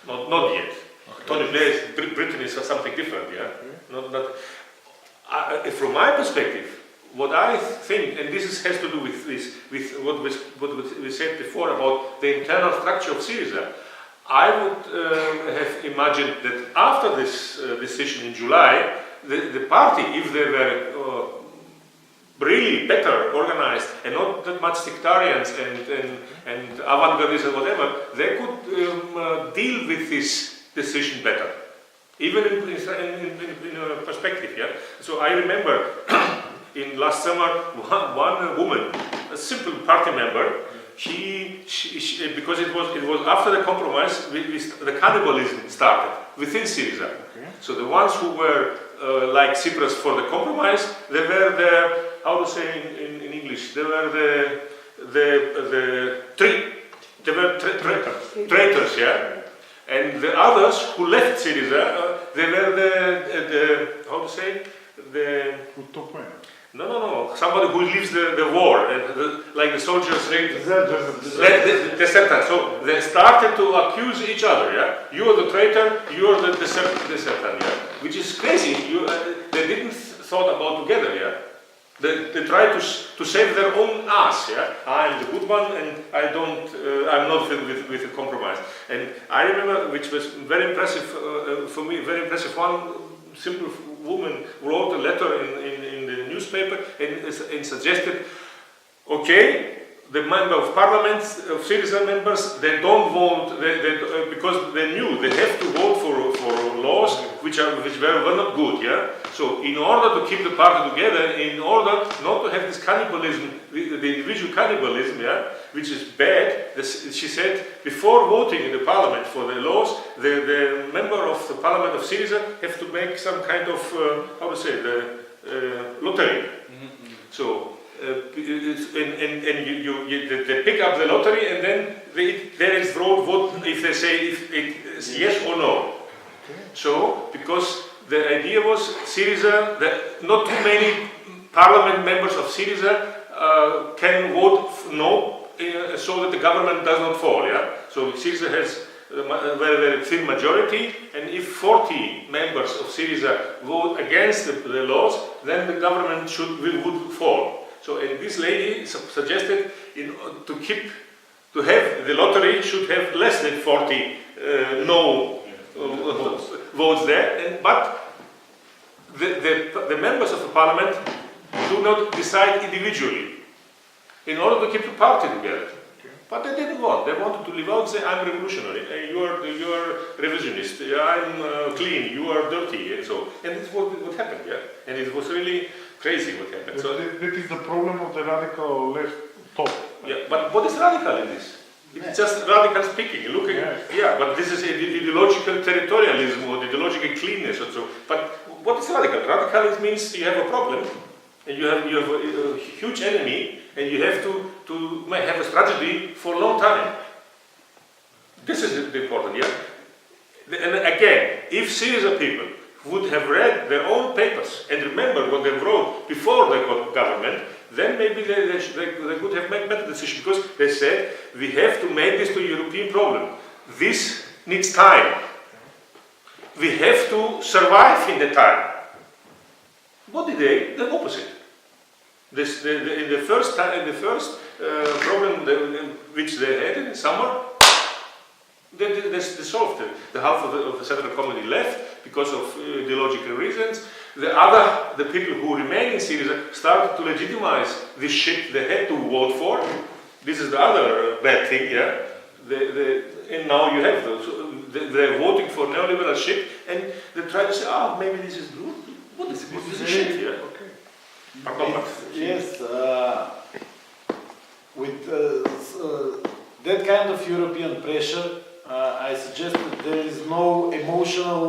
not yet. Okay. Tony Blair, Britain is something different, yeah. Okay. From my perspective. What I think, and this has to do with what we said before about the internal structure of Syriza, I would have imagined that after this decision in July, the party, if they were really better organized and not that much sectarians and avant-gardists and whatever, they could deal with this decision better, even in a perspective. Yeah. So I remember in last summer, one woman, a simple party member, she because it was after the compromise, the cannibalism started within Syriza. Okay. So the ones who were like Cyprus for the compromise, they were the, how to say in English, they were traitors, yeah. And the others who left Syriza, they were the how to say, the Utopia. no, somebody who leaves the war, like the soldiers. Deserter. So they started to accuse each other. Yeah, you are the traitor, you are the deserter. Yeah, which is crazy. They didn't thought about together. Yeah, they tried to save their own ass. Yeah, I'm the good one, and I'm not with a compromise. And I remember, which was very impressive for me, very impressive. One simple woman wrote a letter in the newspaper and suggested, okay, the member of parliament, of citizen members, they don't vote because they knew they have to vote for laws which were not good. Yeah. So in order to keep the party together, in order not to have this cannibalism, the individual cannibalism, yeah, which is bad, she said, before voting in the parliament for the laws, the member of the parliament of Syriza have to make some kind of, how to say, the lottery. Mm-hmm. So, they pick up the lottery and then there is vote if they say if it's yes or no. So, because the idea was Syriza, that not too many parliament members of Syriza can vote no, so that the government does not fall. Yeah. So Syriza has a very thin majority, and if 40 members of Syriza vote against the laws, then the government would fall. So, and this lady suggested to have the lottery should have less than 40 no votes there, but the members of the parliament do not decide individually in order to keep the party together. But they didn't want. They wanted to live out and say, I'm revolutionary, you are revisionist, I'm clean, you are dirty, and so. And this is what happened, yeah. And it was really crazy what happened. So that is the problem of the radical left top. yeah, but what is radical in this? It's just radical speaking, looking. Yes. Yeah, but this is ideological territorialism or ideological cleanness or so. But what is radical? Radical means you have a problem, and you have a huge enemy, and you have to have a strategy for a long time. This is the important, yeah. And again, if Syriza people would have read their own papers and remember what they wrote before they got government, then maybe they could have made better decision, because they said we have to make this to a European problem. This needs time. We have to survive in the time. What did they? The opposite. In the first problem which they had in summer, they solved it. The half of the central committee left because of ideological reasons. The people who remain in Syriza started to legitimize this shit they had to vote for. This is the other bad thing, yeah. And now you have those. They're voting for neoliberal shit, and they try to say, maybe this is good. What is this? This is shit, yeah. Yes, with that kind of European pressure, I suggest that there is no emotional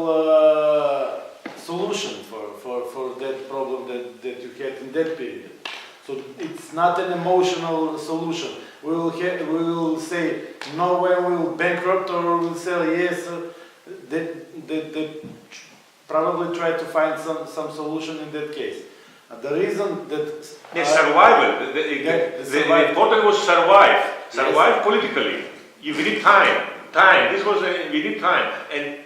solution for that problem that you had in that period. So it's not an emotional solution. We will say no when we will bankrupt, or we will say yes. They probably try to find some solution in that case. The reason that survival. The important was survive. Survive politically. You need time. We need time, and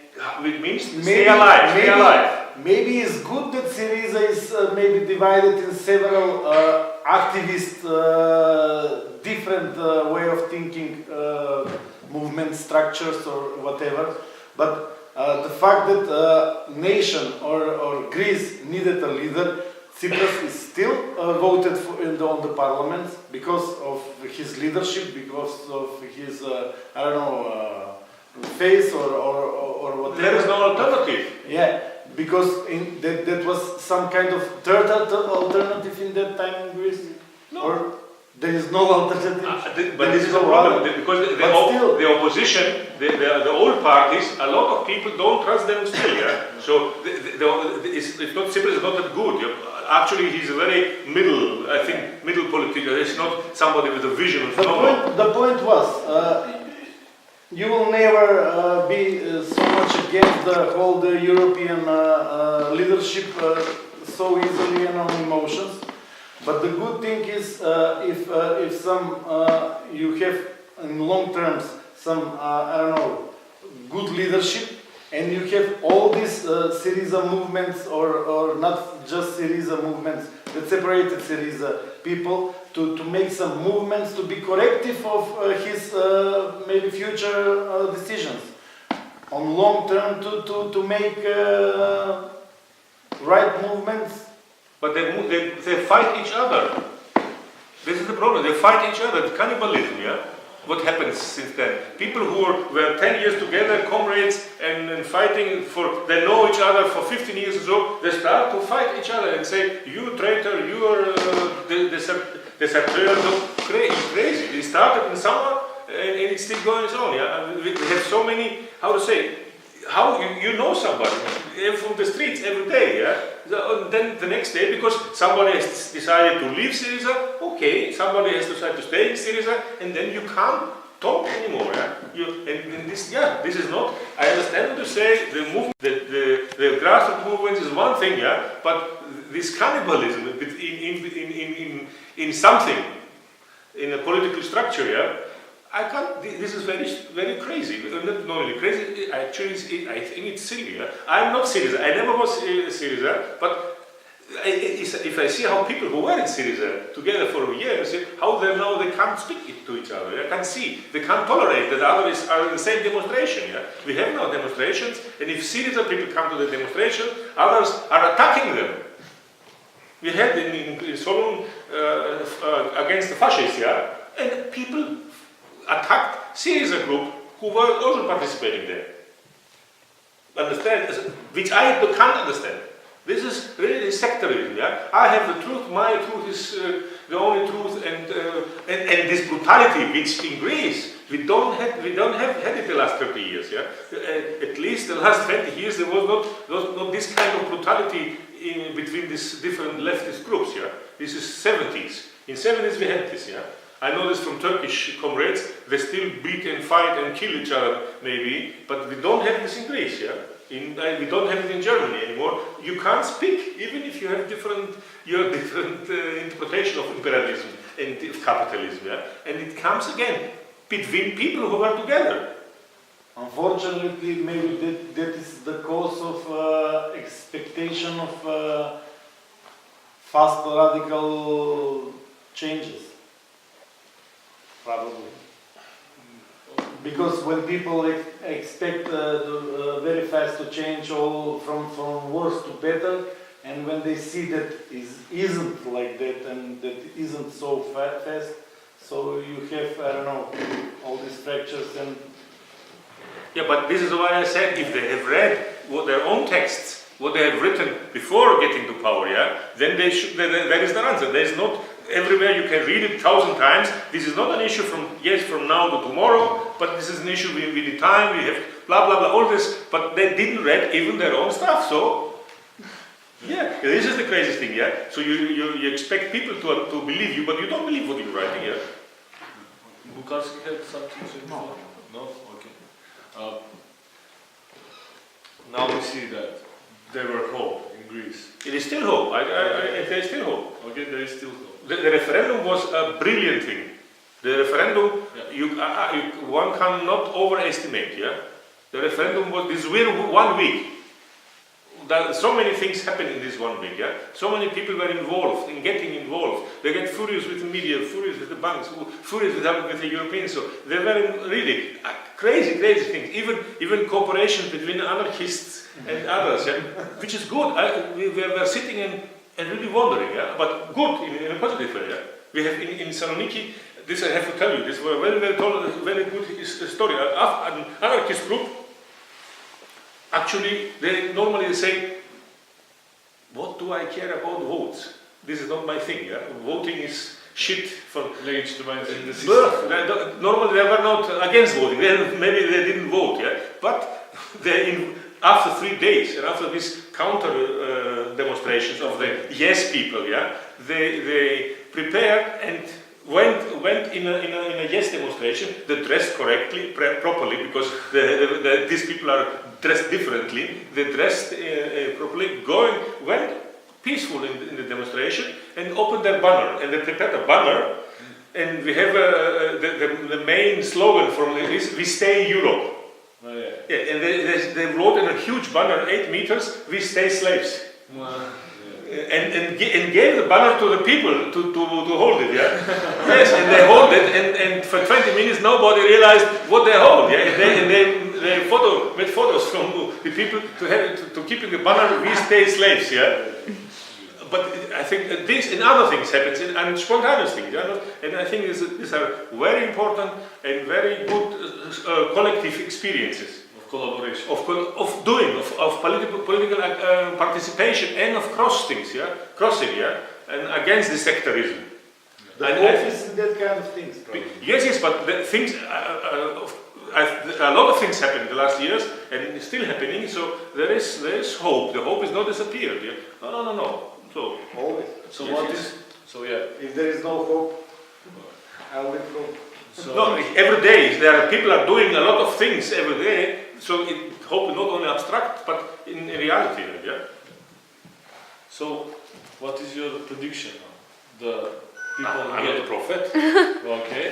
it means stay alive. Stay alive. Maybe it's good that Syriza is maybe divided in several activist, different way of thinking movement structures or whatever. But the fact that nation or Greece needed a leader, Tsipras is still voted for on the parliament because of his leadership, because of his I don't know face or whatever. There is no alternative. Yeah, because that was some kind of third alternative in that time in Greece? No. Or there is no alternative? But There this is is no the problem, other. because But still- the opposition, the old parties, a lot of people don't trust them still. Yeah? So it's not simply, it's not that good. Actually, he's a very middle politician. He's not somebody with a vision. The point was, you will never be so much against the whole European leadership so easily and on emotions. But the good thing is, if some you have in long terms some I don't know good leadership, and you have all these Syriza movements or not just Syriza movements, but separated Syriza people to make some movements to be corrective of his maybe future decisions on long term to make right movements. But they fight each other. This is the problem. They fight each other. It's cannibalism, yeah? What happens since then? People who were 10 years together, comrades, and fighting they know each other for 15 years or so, they start to fight each other and say, you traitor, you are deserteur, crazy. It started in summer and it's still going on, yeah? We have so many, how to say, how you know somebody from the streets every day, yeah? Then the next day, because somebody has decided to leave Syriza, okay, somebody has decided to stay in Syriza, and then you can't talk anymore, yeah? And this is not, I understand what you say, the movement, the grassroots movement is one thing, yeah? But this cannibalism in something, in a political structure, yeah? I can't, this is very, very crazy. Not only crazy, actually, I think it's silly. Yeah? I'm not Syriza. I never was Syriza, but if I see how people who were in Syriza together for a year, I say how they can't speak to each other. I can see they can't tolerate that others are in the same demonstration. Yeah? We have now demonstrations, and if Syriza people come to the demonstration, others are attacking them. We had in Solun against the fascists, yeah, and people attacked Syriza group who were also participating there. Understand? Which I can't understand. This is really sectarism. Yeah, I have the truth. My truth is the only truth, and this brutality, which in Greece we don't have had it the last 30 years. Yeah, at least the last 20 years there was not this kind of brutality between these different leftist groups. Yeah, this is 70s. In 70s we had this. Yeah. I know this from Turkish comrades, they still beat and fight and kill each other, maybe, but we don't have this in Greece, yeah? We don't have it in Germany anymore. You can't speak, even if you have different interpretation of imperialism and of capitalism, yeah? And it comes again between people who are together. Unfortunately, maybe that is the cause of expectation of fast radical changes. Probably. Because when people expect very fast to change all from worse to better, and when they see that it isn't like that and that it isn't so fast, so you have, I don't know, all these fractures and... Yeah, but this is why I said if they have read their own texts, what they have written before getting to power, yeah, then that is the answer. There is not everywhere you can read it 1,000 times. This is not an issue from now to tomorrow, but this is an issue with the time, we have blah blah blah, all this, but they didn't read even their own stuff, so yeah, this is the craziest thing, yeah. So you expect people to believe you, but you don't believe what you're writing, yeah. Bukarski had something to say? No? Okay. Now we see that there were hope in Greece. It is still hope, there is still hope. Okay, there is still hope. The referendum was a brilliant thing. The referendum, one cannot overestimate, yeah? The referendum was, this was 1 week. So many things happened in this 1 week, yeah? So many people were involved, in getting involved. They get furious with the media, furious with the banks, furious with the Europeans. So they were really crazy things. Even cooperation between anarchists and others, yeah, which is good. We were sitting and really wondering, yeah, but good in a positive way. Yeah. We have in Saloniki, this I have to tell you, this was a very good story. An anarchist group, actually, they normally say, what do I care about votes? This is not my thing. Yeah? Voting is shit for Legitimizing the system. birth. Normally they were not against voting. Maybe they didn't vote. Yeah? But after 3 days and after these counter demonstrations of the yes people, yeah, they prepared and went in a yes demonstration. They dressed correctly, properly, because these people are dressed differently. They dressed properly, went peaceful in the demonstration and opened their banner. And they prepared a banner, and we have the main slogan from it is "We stay Europe." Oh, yeah. Yeah, and they wrote in a huge banner, 8 meters, "We stay slaves." And gave the banner to the people to hold it, yeah? Yes, and they hold it, and for 20 minutes nobody realized what they hold, yeah? And they made photos from the people to keep in the banner, "We stay slaves," yeah? But I think this and other things happens, and spontaneous things, yeah? And I think these are very important and very good collective experiences. Collaboration. Of political participation and of crossing, yeah, and against the sectarism. The And hope is in that kind of things, probably. Yes, but the things, a lot of things happened in the last years, and it's still happening. So there is hope. The hope is not disappeared. Yeah? No. So Always. So Yes, what yes. is? So yeah. If there is no hope, I'll live hope. So no, every day people are doing a lot of things every day. So hope is not only abstract, but in reality. Yeah. So, what is your prediction now? The people I'm not a prophet. Okay.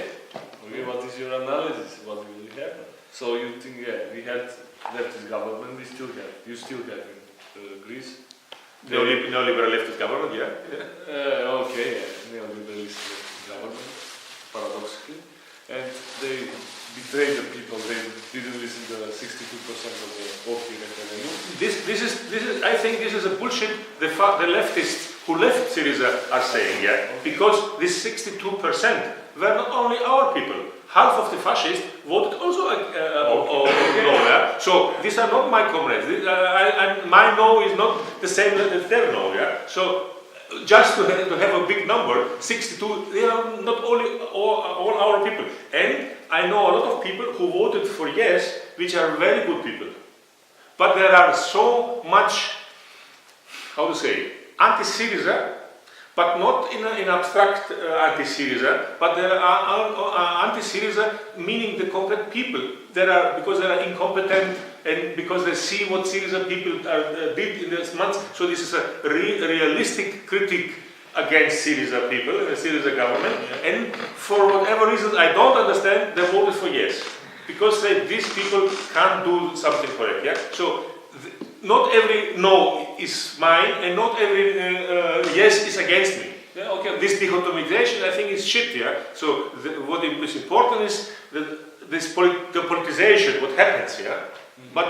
What is your analysis? What will happen? So you think, yeah, we had leftist government, you still have in Greece. Neoliberal leftist government, yeah. Okay, yeah, neoliberalist leftist government, paradoxically, and they betrayed the people. They didn't listen to the 62% of the voting referendum. This is. I think this is a bullshit. The leftists who left Syriza are saying, yeah, because this 62% were not only our people. Half of the fascists voted also no, yeah. So these are not my comrades. My no is not the same as their no, yeah. So just to have a big number, 62, they are not only all our people. And I know a lot of people who voted for yes, which are very good people. But there are so much, how to say, anti-Syriza, but not in abstract anti-Syriza, but there are anti-Syriza meaning the complete people. Because they are incompetent and because they see what Syriza people did in these months. So this is a realistic critique against Syriza people and the Syriza government. And for whatever reason I don't understand, they voted for yes. Because these people can't do something correct. Yeah? So not every no is mine and not every yes is against me. Yeah, okay. This dichotomization, I think, is shit. Yeah. So what is important is the politicization, what happens. Yeah. Mm-hmm. But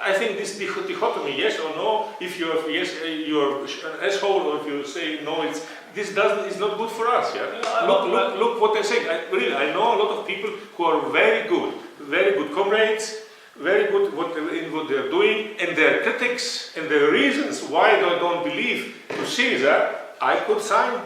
I think this dichotomy, yes or no, if you have yes, you're an asshole, or if you say no, is not good for us. Yeah. Look what they say. I know a lot of people who are very good comrades. Very good in what they're doing, and their critics and their reasons why they don't believe to Syriza, I could sign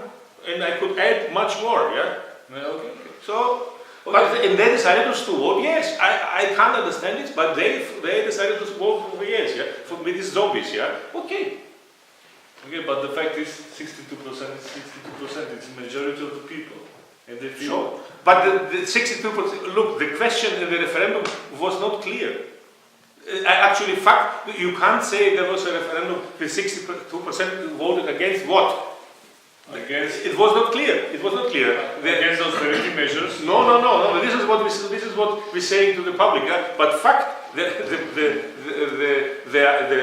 and I could add much more, yeah? Okay. So, and they decided to vote yes. I can't understand it, but they decided to vote for yes, yeah? With these zombies, yeah? Okay. Okay, but the fact is 62% is 62%, it's the majority of the people. And they feel... Sure. But the 62%, look, the question in the referendum was not clear. Actually, in fact, you can't say there was a referendum with 62% voted against what? Against... It was not clear. It was not clear. Against austerity measures? No. This is what we're saying to the public. Yeah? But fact, the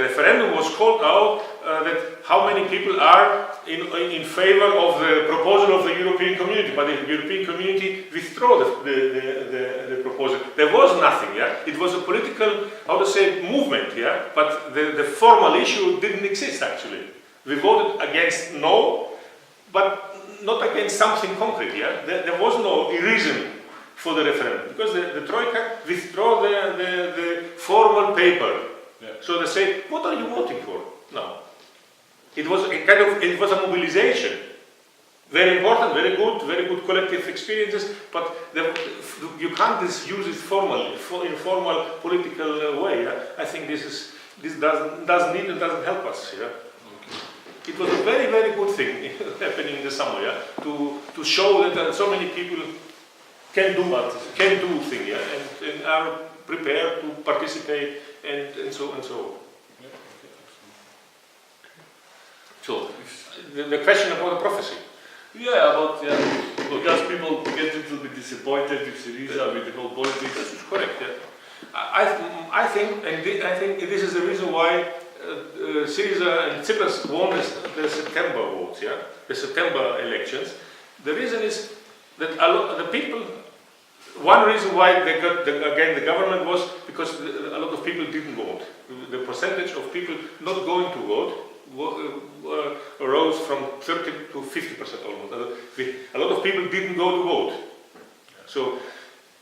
referendum was called out that how many people are in favor of the proposal of the European community, but the European community withdrew the proposal. There was nothing, yeah? It was a political, how to say, movement, yeah? But the formal issue didn't exist actually. We voted against no, but not against something concrete, yeah? There was no reason for the referendum, because the Troika withdrew the formal paper. Yeah. So they say, what are you voting for? No. It was a kind of, it was a mobilization. Very important, very good collective experiences, but you can't just use it formally, in a formal political way. Yeah? I think this doesn't help us. Yeah? It was a very good thing happening in the summer, yeah? To show that so many people can do things, yeah? and are prepared to participate and so on. Yeah, okay, So, the question about the prophecy. yeah, because people get a little bit disappointed with Syriza, with the whole politics. This is correct, yeah. I think this is the reason why Syriza and Tsipras won the September votes, yeah? The September elections. The reason is that the people, one reason why they got again the government was because a lot of people didn't vote. The percentage of people not going to vote rose from 30 to 50% almost. A lot of people didn't go to vote. So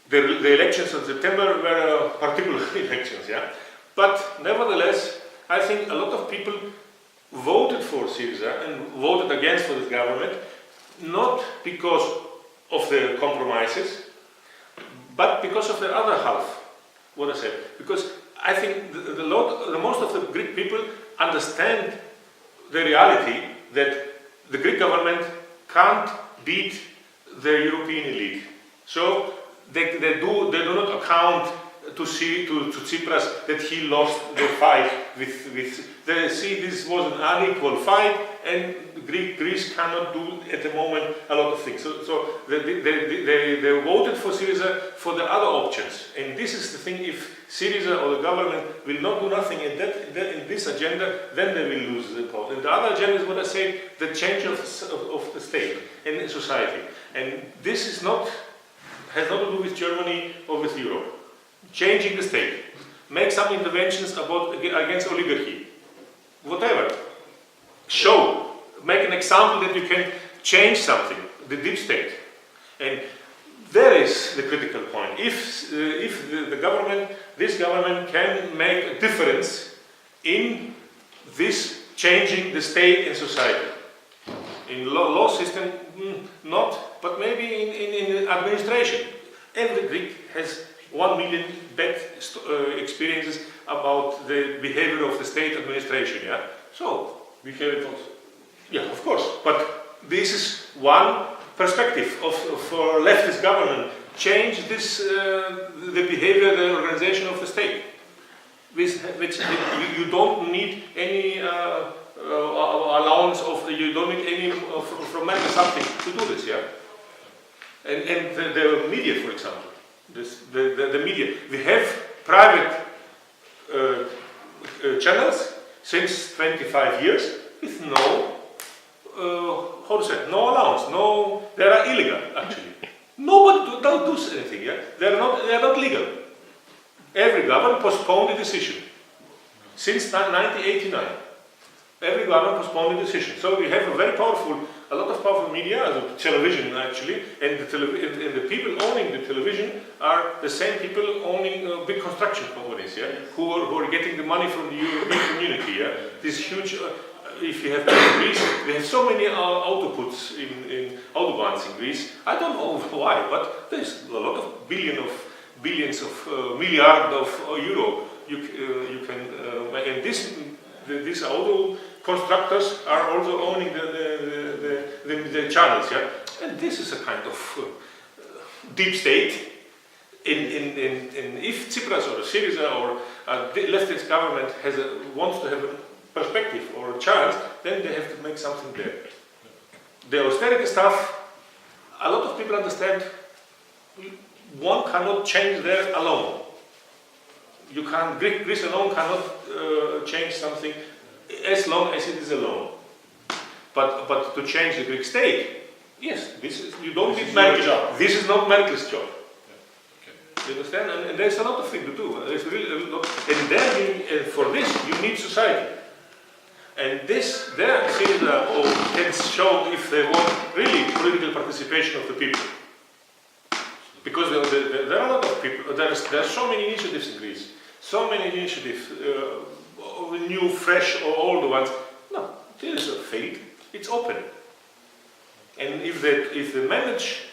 the elections in September were particular elections, yeah. But nevertheless, I think a lot of people voted for Syriza and voted against for this government, not because of the compromises, but because of the other half. What I said, because I think the most of the Greek people understand the reality that the Greek government can't beat the European elite. So they do not account to Tsipras that he lost the fight with they see this was an unequal fight, and Greece cannot do at the moment a lot of things. So they voted for Syriza for the other options, and this is the thing. If Syriza or the government will not do nothing in this agenda, then they will lose the power. And the other agenda is what I say: the change of the state and society. And this has not to do with Germany or with Europe. Changing the state, make some interventions against oligarchy, whatever. Show, make an example that you can change something, the deep state. And there is the critical point. If this government can make a difference in this changing the state and society. In law system, not, but maybe in administration. Every Greek has 1 million bad experiences about the behavior of the state administration, yeah? So, We have it also. yeah, of course, but this is one perspective for leftist government. Change this, the behavior, the organization of the state, which you don't need any allowance of, you don't need any from something to do this, yeah? And the media, for example. The media. We have private channels since 25 years with no, no allowance. No, they are illegal actually. Nobody don't do anything. Yeah, they are not legal. Every government postponed the decision since 1989. Every government postponed the decision. So we have a lot of powerful media, television actually, and the people owning the television are the same people owning big construction companies, yeah, who are getting the money from the European community, yeah. This huge, if you have Greece, we have so many autoputs in autobahns in Greece. I don't know why, but there's a lot of billions of milliards of euro. You can, and these auto constructors are also owning the channels, yeah, and this is a kind of deep state. If Tsipras or Syriza or the leftist government wants to have a perspective or a chance, then they have to make something there. The austerity stuff, a lot of people understand. One cannot change there alone. you can't, Greece alone cannot change something as long as it is alone. But to change the Greek state, yes, you don't This need is your Merkel. job. This is not Merkel's job. Okay. You understand? And there's a lot of things to do. There's really a lot. And then for this, you need society. And this, there, Syriza can show if they want really political participation of the people. Because there are a lot of people, there are so many initiatives in Greece, so many initiatives, new, fresh, or old ones. No, there is a field, it's open. And if they manage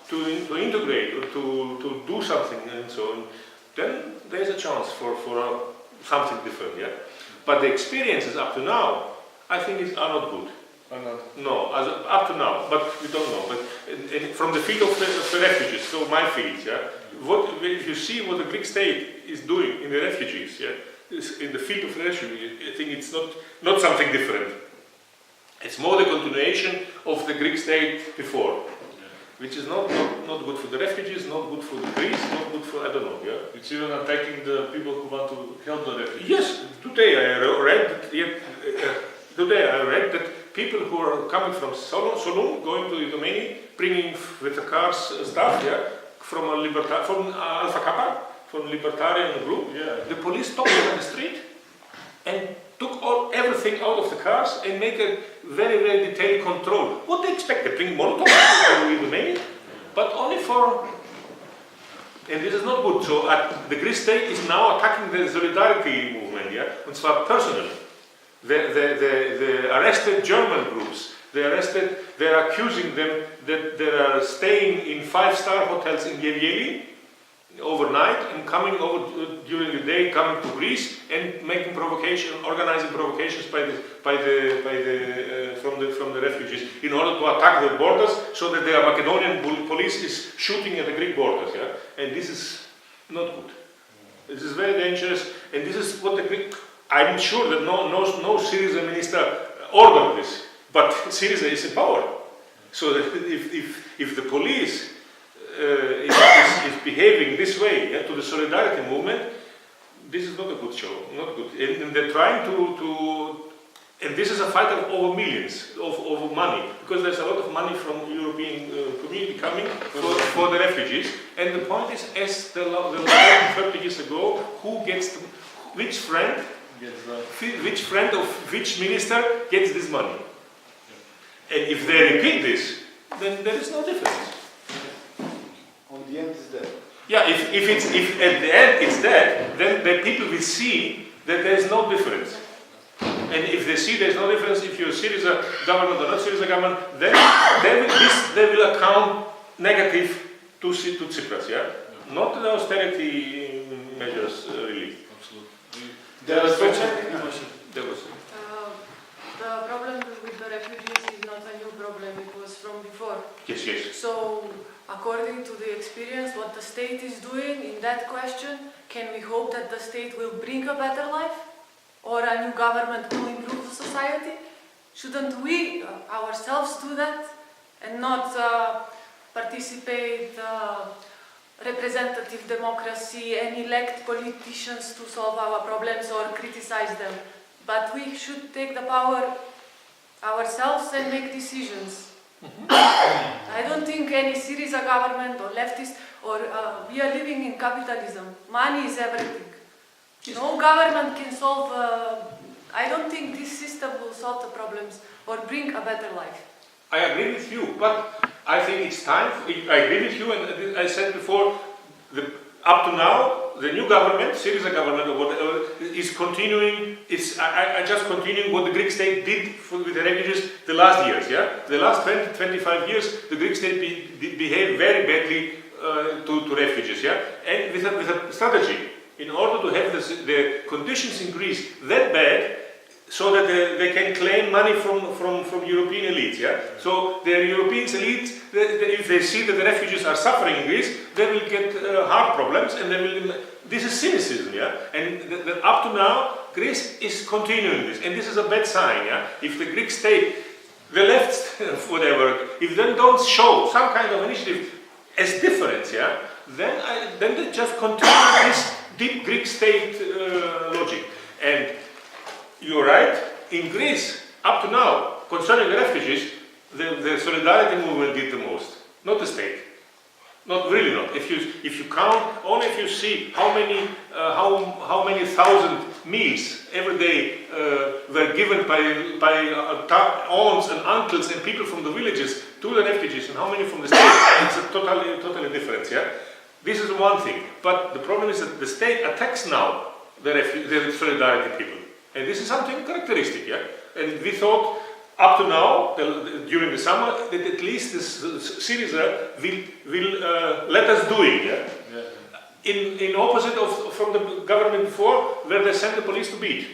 to integrate or to do something and so on, then there's a chance for something different, yeah? But the experiences up to now, I think are not good. No, up to now, but we don't know. But from the field of the refugees, so my field, yeah, if you see what the Greek state is doing in the refugees, yeah, in the field of the refugees, I think it's not something different. It's more the continuation of the Greek state before, which is not good for the refugees, not good for the Greece, not good for, I don't know, yeah. It's even attacking the people who want to help the refugees. Yes, today I read that people who are coming from Solun, going to Idomeni, bringing with the cars stuff, yeah, from Alpha Kappa, from libertarian group, Yeah. the police stopped them on the street and took everything out of the cars and make a very, very detailed control. What they expect? They bring Molotov to Idomeni, but only for. And this is not good. So the Greek state is now attacking the solidarity movement, yeah, and so personally. The arrested German groups, they're accusing them that they are staying in 5-star hotels in Yevgeny overnight and coming over during the day, coming to Greece and making organizing provocations from the refugees in order to attack the borders, so that the Macedonian police is shooting at the Greek borders, yeah? And this is not good. This is very dangerous, and this is what the Greek. I'm sure that no Syriza minister ordered this, but Syriza is in power. So that if the police is behaving this way, yeah, to the solidarity movement, this is not a good show, not good. And they're trying to and this is a fight over millions of money, because there's a lot of money from European community coming for the refugees. And the point is, as the law 30 years ago, who gets which friend of which minister gets this money. And if they repeat this, then there is no difference. On the end is that. Yeah, if at the end it's that, then the people will see that there is no difference. And if they see there is no difference, if you're Syriza government or not Syriza government, then they will account negative to Tsipras, yeah? Not the austerity measures really. There are so There was. The problem with the refugees is not a new problem, it was from before. Yes, yes. So, according to the experience, what the state is doing in that question, can we hope that the state will bring a better life? Or a new government will improve society? Shouldn't we ourselves do that and not participate representative democracy and elect politicians to solve our problems or criticize them? But we should take the power ourselves and make decisions. I don't think any Syriza government or leftist or we are living in capitalism. Money is everything. No government can solve. I don't think this system will solve the problems or bring a better life. I agree with you, but I think it's time. I agree with you, and I said before, up to now, the new government, Syriza government or whatever, is continuing. I just continuing what the Greek state did with the refugees the last years. Yeah, the last 20, 25 years, the Greek state behaved very badly to refugees. Yeah, and with a strategy in order to have the conditions in Greece that bad, so that they can claim money from European elites. Yeah? So the European elites, if they see that the refugees are suffering in Greece, they will get heart problems, and they will. This is cynicism, yeah. And up to now, Greece is continuing this, and this is a bad sign. Yeah. If the Greek state, the left, whatever, if they don't show some kind of initiative as difference, yeah, then they just continue deep Greek state logic. And you're right, in Greece, up to now, concerning the refugees, the solidarity movement did the most, not the state. Not really not. If you count, only if you see how many thousand meals every day were given by aunts and uncles and people from the villages to the refugees, and how many from the state, it's a totally different. Yeah, this is one thing. But the problem is that the state attacks now the solidarity people, and this is something characteristic. Yeah, and we thought, up to now, during the summer, that at least this Syriza will let us do it. Yeah? In opposite from the government before, where they send the police to beat.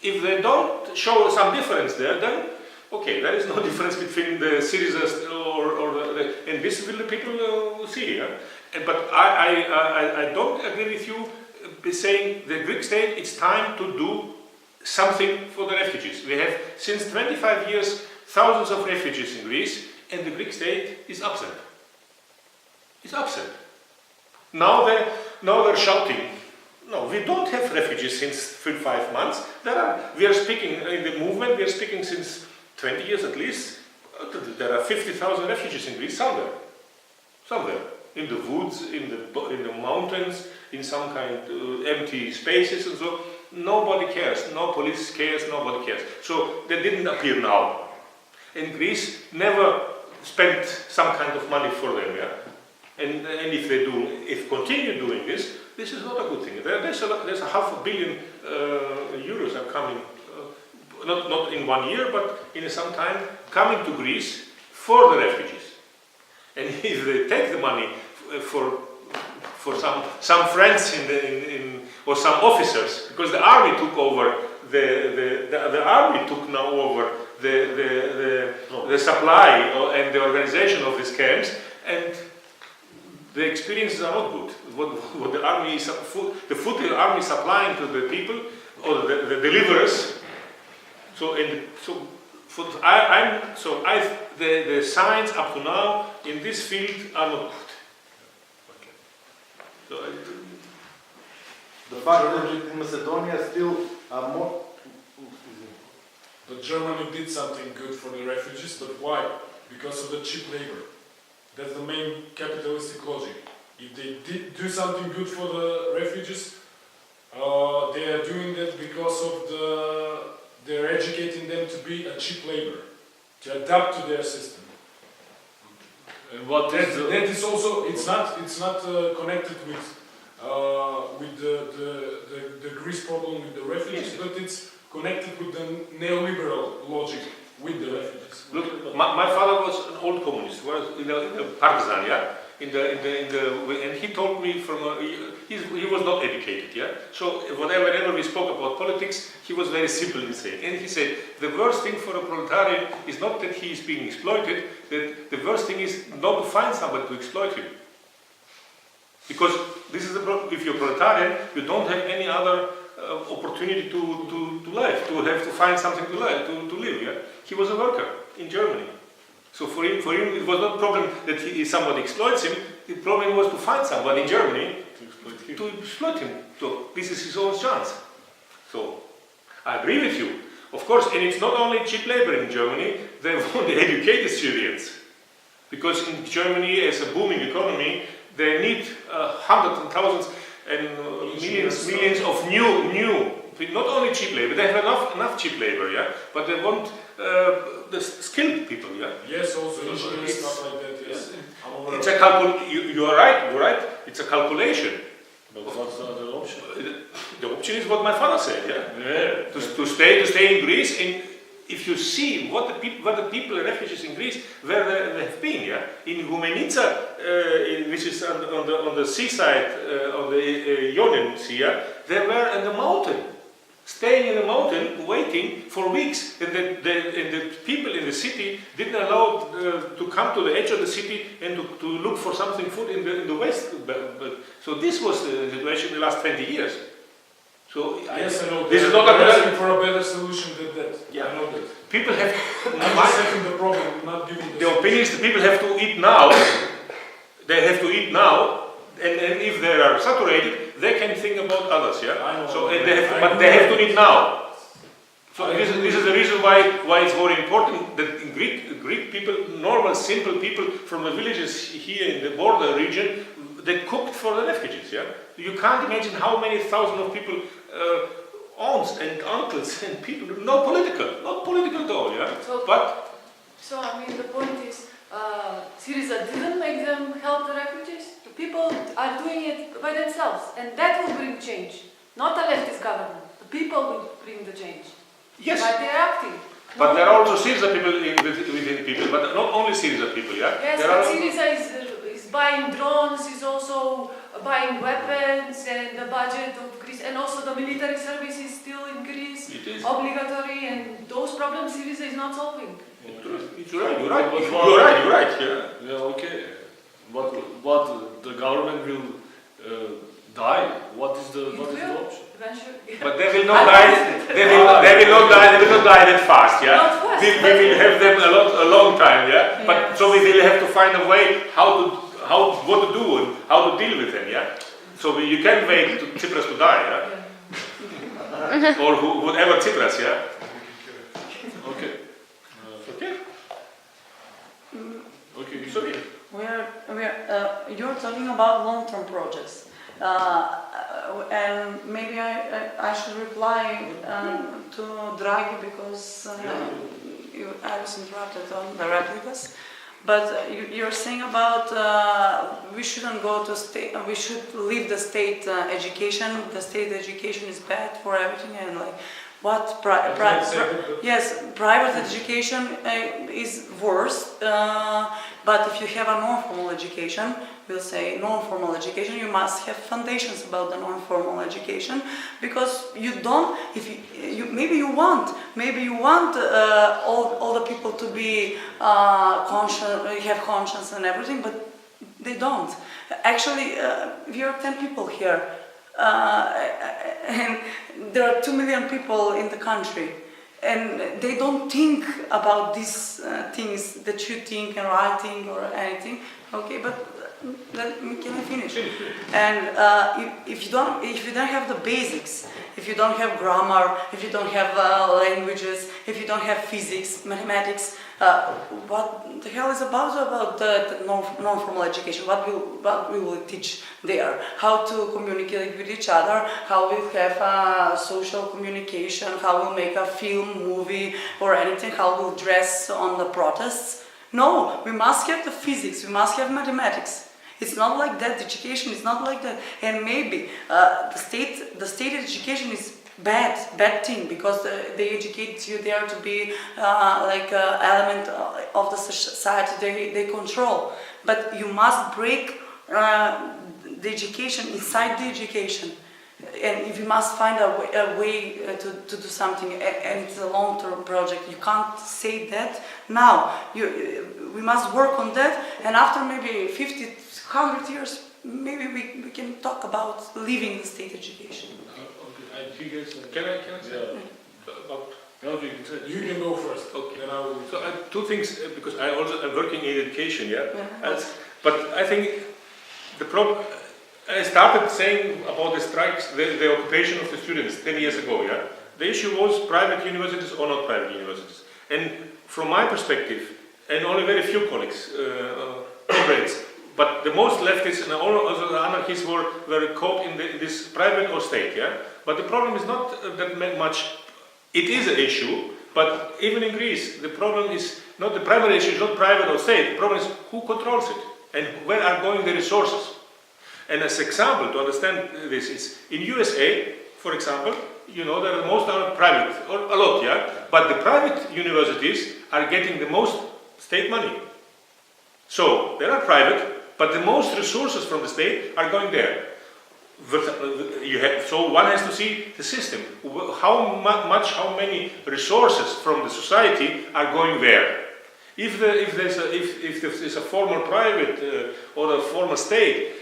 If they don't show some difference there, then okay, there is no difference between the Syrizas and this will the people see. Yeah? But I don't agree with you saying the Greek state, it's time to do something for the refugees. We have, since 25 years, thousands of refugees in Greece, and the Greek state is absent. It's absent. Now they're shouting, no, we don't have refugees since 5 months. We are speaking in the movement, we are speaking since 20 years at least. There are 50,000 refugees in Greece, somewhere. In the woods, in the mountains, in some kind of empty spaces and so. Nobody cares, no police cares, nobody cares. So they didn't appear now. And Greece never spent some kind of money for them, yeah? And if continue doing this, this is not a good thing. There's a €500 million euros are coming, not in 1 year, but in some time, coming to Greece for the refugees. And if they take the money for some friends or some officers, because the army took over the army took now over the supply and the organization of these camps, and the experiences are not good. What the army is, the food the army is supplying to the people or the deliverers. The signs up to now in this field are not good. The fact that in Macedonia still are more. But Germany did something good for the refugees, but why? Because of the cheap labor. That's the main capitalistic logic. If they did do something good for the refugees, they are doing that because of they're educating them to be a cheap labor, to adapt to their system. And what that is also, it's not connected with the Greece problem with the refugees, but it's connected with the neoliberal logic with the refugees. Look, my father was an old communist, was in the partisan, yeah, and he told me he was not educated, yeah. So whenever we spoke about politics, he was very simple in saying, and he said the worst thing for a proletarian is not that he is being exploited. That the worst thing is not to find somebody to exploit him. Because this is the problem. If you're proletarian, you don't have any other opportunity to live, to have to find something to live. Yeah? He was a worker in Germany. So for him it was not a problem that somebody exploits him. The problem was to find somebody in Germany to exploit him. So this is his own chance. So I agree with you. Of course, and it's not only cheap labor in Germany, they want the educated Syrians. Because in Germany, as a booming economy, they need hundreds and thousands and millions of new, not only cheap labor, they have enough cheap labor, yeah, but they want the skilled people, yeah. Yes, also engineers, stuff like that, yes. It's a you are right, it's a calculation. But what's the other option? The option is what my father said, yeah. To stay in Greece, and if you see what the people, refugees in Greece, where they have been, yeah, in Gumenica, which is on the seaside, on the Ionian Sea, yeah, they were in the mountain, staying in the mountain, waiting for weeks, and the people in the city didn't allow to come to the edge of the city and to look for something food in the west. So this was the situation in the last 20 years. So yes, I know. This is not asking for a better solution than that. Yeah. I know that. People have. I'm just saying the problem, not giving The opinion is the people have to eat now. They have to eat now. and if they are saturated, they can think about others, yeah? I know. So, and they have, I but know. they have to need now. So I this agree. is the reason why it's very important that Greek people, normal, simple people from the villages here in the border region, they cooked for the refugees, yeah? You can't imagine how many thousands of people, aunts and uncles and people, not political at all, yeah? So- But So, I mean, the point is, Syriza didn't make them help the refugees. The people are doing it by themselves, and that will bring change. Not a leftist government. The people will bring the change. yes, By their acting. but there are also Syriza people within people, but not only Syriza people, yeah? Yes, There but are- Syriza is buying drones, is also buying weapons, and the budget of Greece, and also the military service is still in Greece, It is. obligatory, and those problems Syriza is not solving. It's right, you're right, But you're right, yeah. Yeah, okay. But the government will die. What is the option? Eventually. But they will not die. They will not die. They will not die that fast. Yeah. Not fast, We will have them a long time. Yeah. But Yeah. so we will have to find a way what to do and how to deal with them. Yeah. So you can't wait to Tsipras to die. Yeah. Or whatever Tsipras. Yeah. Okay. Okay. Okay. So yeah. You're talking about long-term projects. And maybe I should reply to Draghi because I was interrupted on the replicas. But you're saying about we shouldn't go to state. We should leave the state education. The state education is bad for everything, and like what yes, private education is worse. But if you have a non-formal education, we'll say non-formal education, you must have foundations about the non-formal education, because you don't, if you maybe you want all the people to be conscious, have conscience and everything, but they don't. Actually, we are 10 people here, and there are 2 million people in the country. And they don't think about these things that you think and writing or anything. Okay, but can I finish? And if you don't have the basics, if you don't have grammar, if you don't have languages, if you don't have physics, mathematics, what the hell is about the non-formal education? What we will teach there? How to communicate with each other? How we'll have social communication? How we'll make a film, movie, or anything? How we'll dress on the protests? No, we must have the physics. We must have mathematics. It's not like that. Education is not like that. And maybe the state education is bad thing, because they educate you there to be like an element of the society they control. But you must break the education inside the education, and if you must find a way to do something, and it's a long-term project. You can't say that now. We must work on that, and after maybe 50, 100 years, maybe we can talk about leaving the state education. Can I say? About- No, you can say. You can go first. Okay. Then I will. So two things, because I'm working in education, yeah. Yeah. But I think the problem. I started saying about the strikes, the occupation of the students 10 years ago, yeah. The issue was private universities or not private universities, and from my perspective, and only very few colleagues, comrades, but the most leftists and all other anarchists were caught in this private or state, yeah. But the problem is not that much. It is an issue, but even in Greece, the problem is not the primary issue, is not private or state. The problem is who controls it and where are going the resources. And as example to understand this is in USA, for example, you know that most are private, or a lot, yeah. But the private universities are getting the most state money. So they are private, but the most resources from the state are going there. So one has to see the system. How many resources from the society are going there? If there's a formal private or a formal state,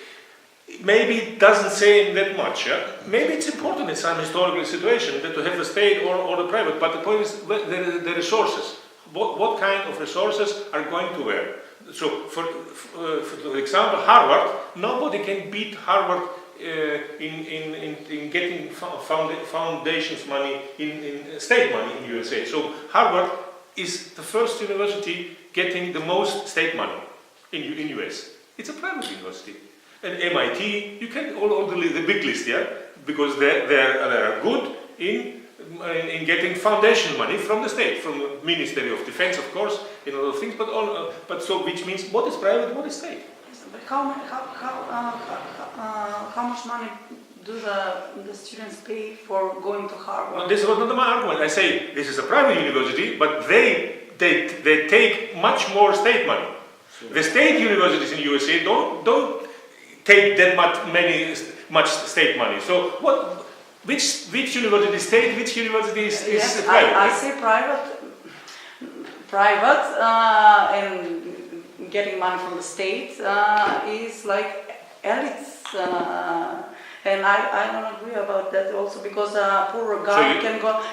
maybe it doesn't say that much. Yeah? Maybe it's important in some historical situation that to have the state or the private. But the point is the resources. What kind of resources are going to where? So, for example, Harvard, nobody can beat Harvard in getting foundations money, in state money in USA. So Harvard is the first university getting the most state money in US. It's a private university. And MIT, you can all the big list, yeah, because they are good in getting foundation money from the state, from the Ministry of Defense, of course, in a lot of things. But so which means what is private, what is state? But how much money do the students pay for going to Harvard? No, this was not my argument. I say this is a private university, but they take much more state money. The state universities in USA don't take that much state money. So which university is state? Which university is Yes, private? I say private, and getting money from the state is like elites. And I don't agree about that also, because a poor guy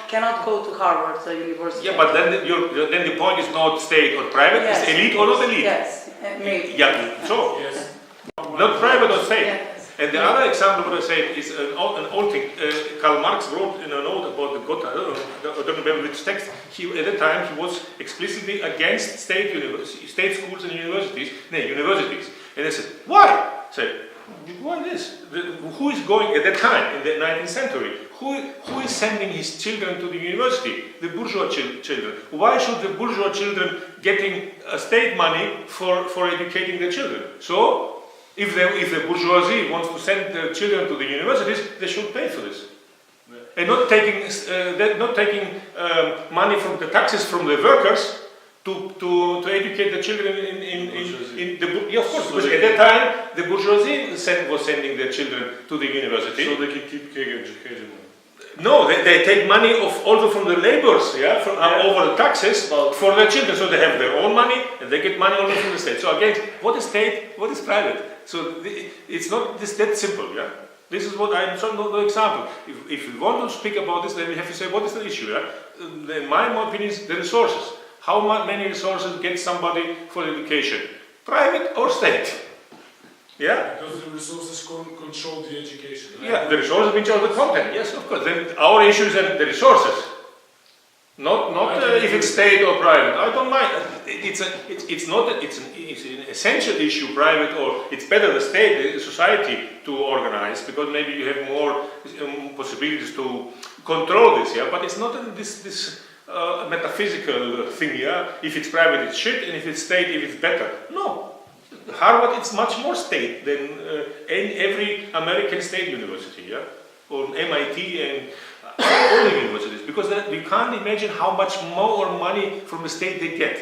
cannot go to Harvard University. Yeah, but then the point is not state or private, Yes. it's elite or not elite. Yes, maybe. Yeah, so Yes. not private or state. Yes. And the other example what I said is an old thing. Karl Marx wrote in a note about the Gotha, I don't remember which text. At the time he was explicitly against state schools and universities. And they said, why? Why this? Who is going at that time in the 19th century? Who is sending his children to the university? The bourgeois children. Why should the bourgeois children getting state money for educating their children? So, if the bourgeoisie wants to send their children to the universities, they should pay for this, and not taking money from the taxes from the workers to educate the children in the of course, because at that time the bourgeoisie was sending their children to the university. So they can keep education. No, they take money also from the laborers, over the taxes for their children. So they have their own money and they get money only from the state. So again, what is state, what is private? So it's not that simple, yeah? This is what I'm showing the example. If we want to speak about this, then we have to say what is the issue, yeah? In my opinion is the resources. How many resources get somebody for education? Private or state? Yeah? Because the resources control the education. Right? Yeah, the resources control the content, yes, of course. Then our issue is the resources. Not if it's state or private. I don't mind. It's an essential issue, private, or it's better the state, the society to organize, because maybe you have more possibilities to control this. Yeah, but it's not this metaphysical thing. Yeah, if it's private, it's shit, and if it's state, if it's better. No. Harvard, it's much more state than every American state university, yeah, or MIT and all the universities, because we can't imagine how much more money from the state they get.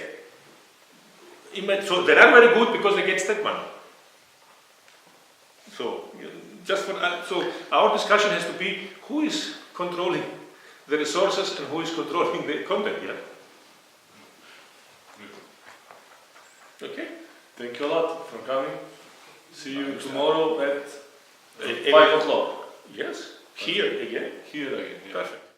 So they are very good because they get state money. So so our discussion has to be who is controlling the resources and who is controlling the content, yeah. Okay. Thank you a lot for coming. See you tomorrow at 5 o'clock. Yes, here again. Here again. Yeah. Perfect.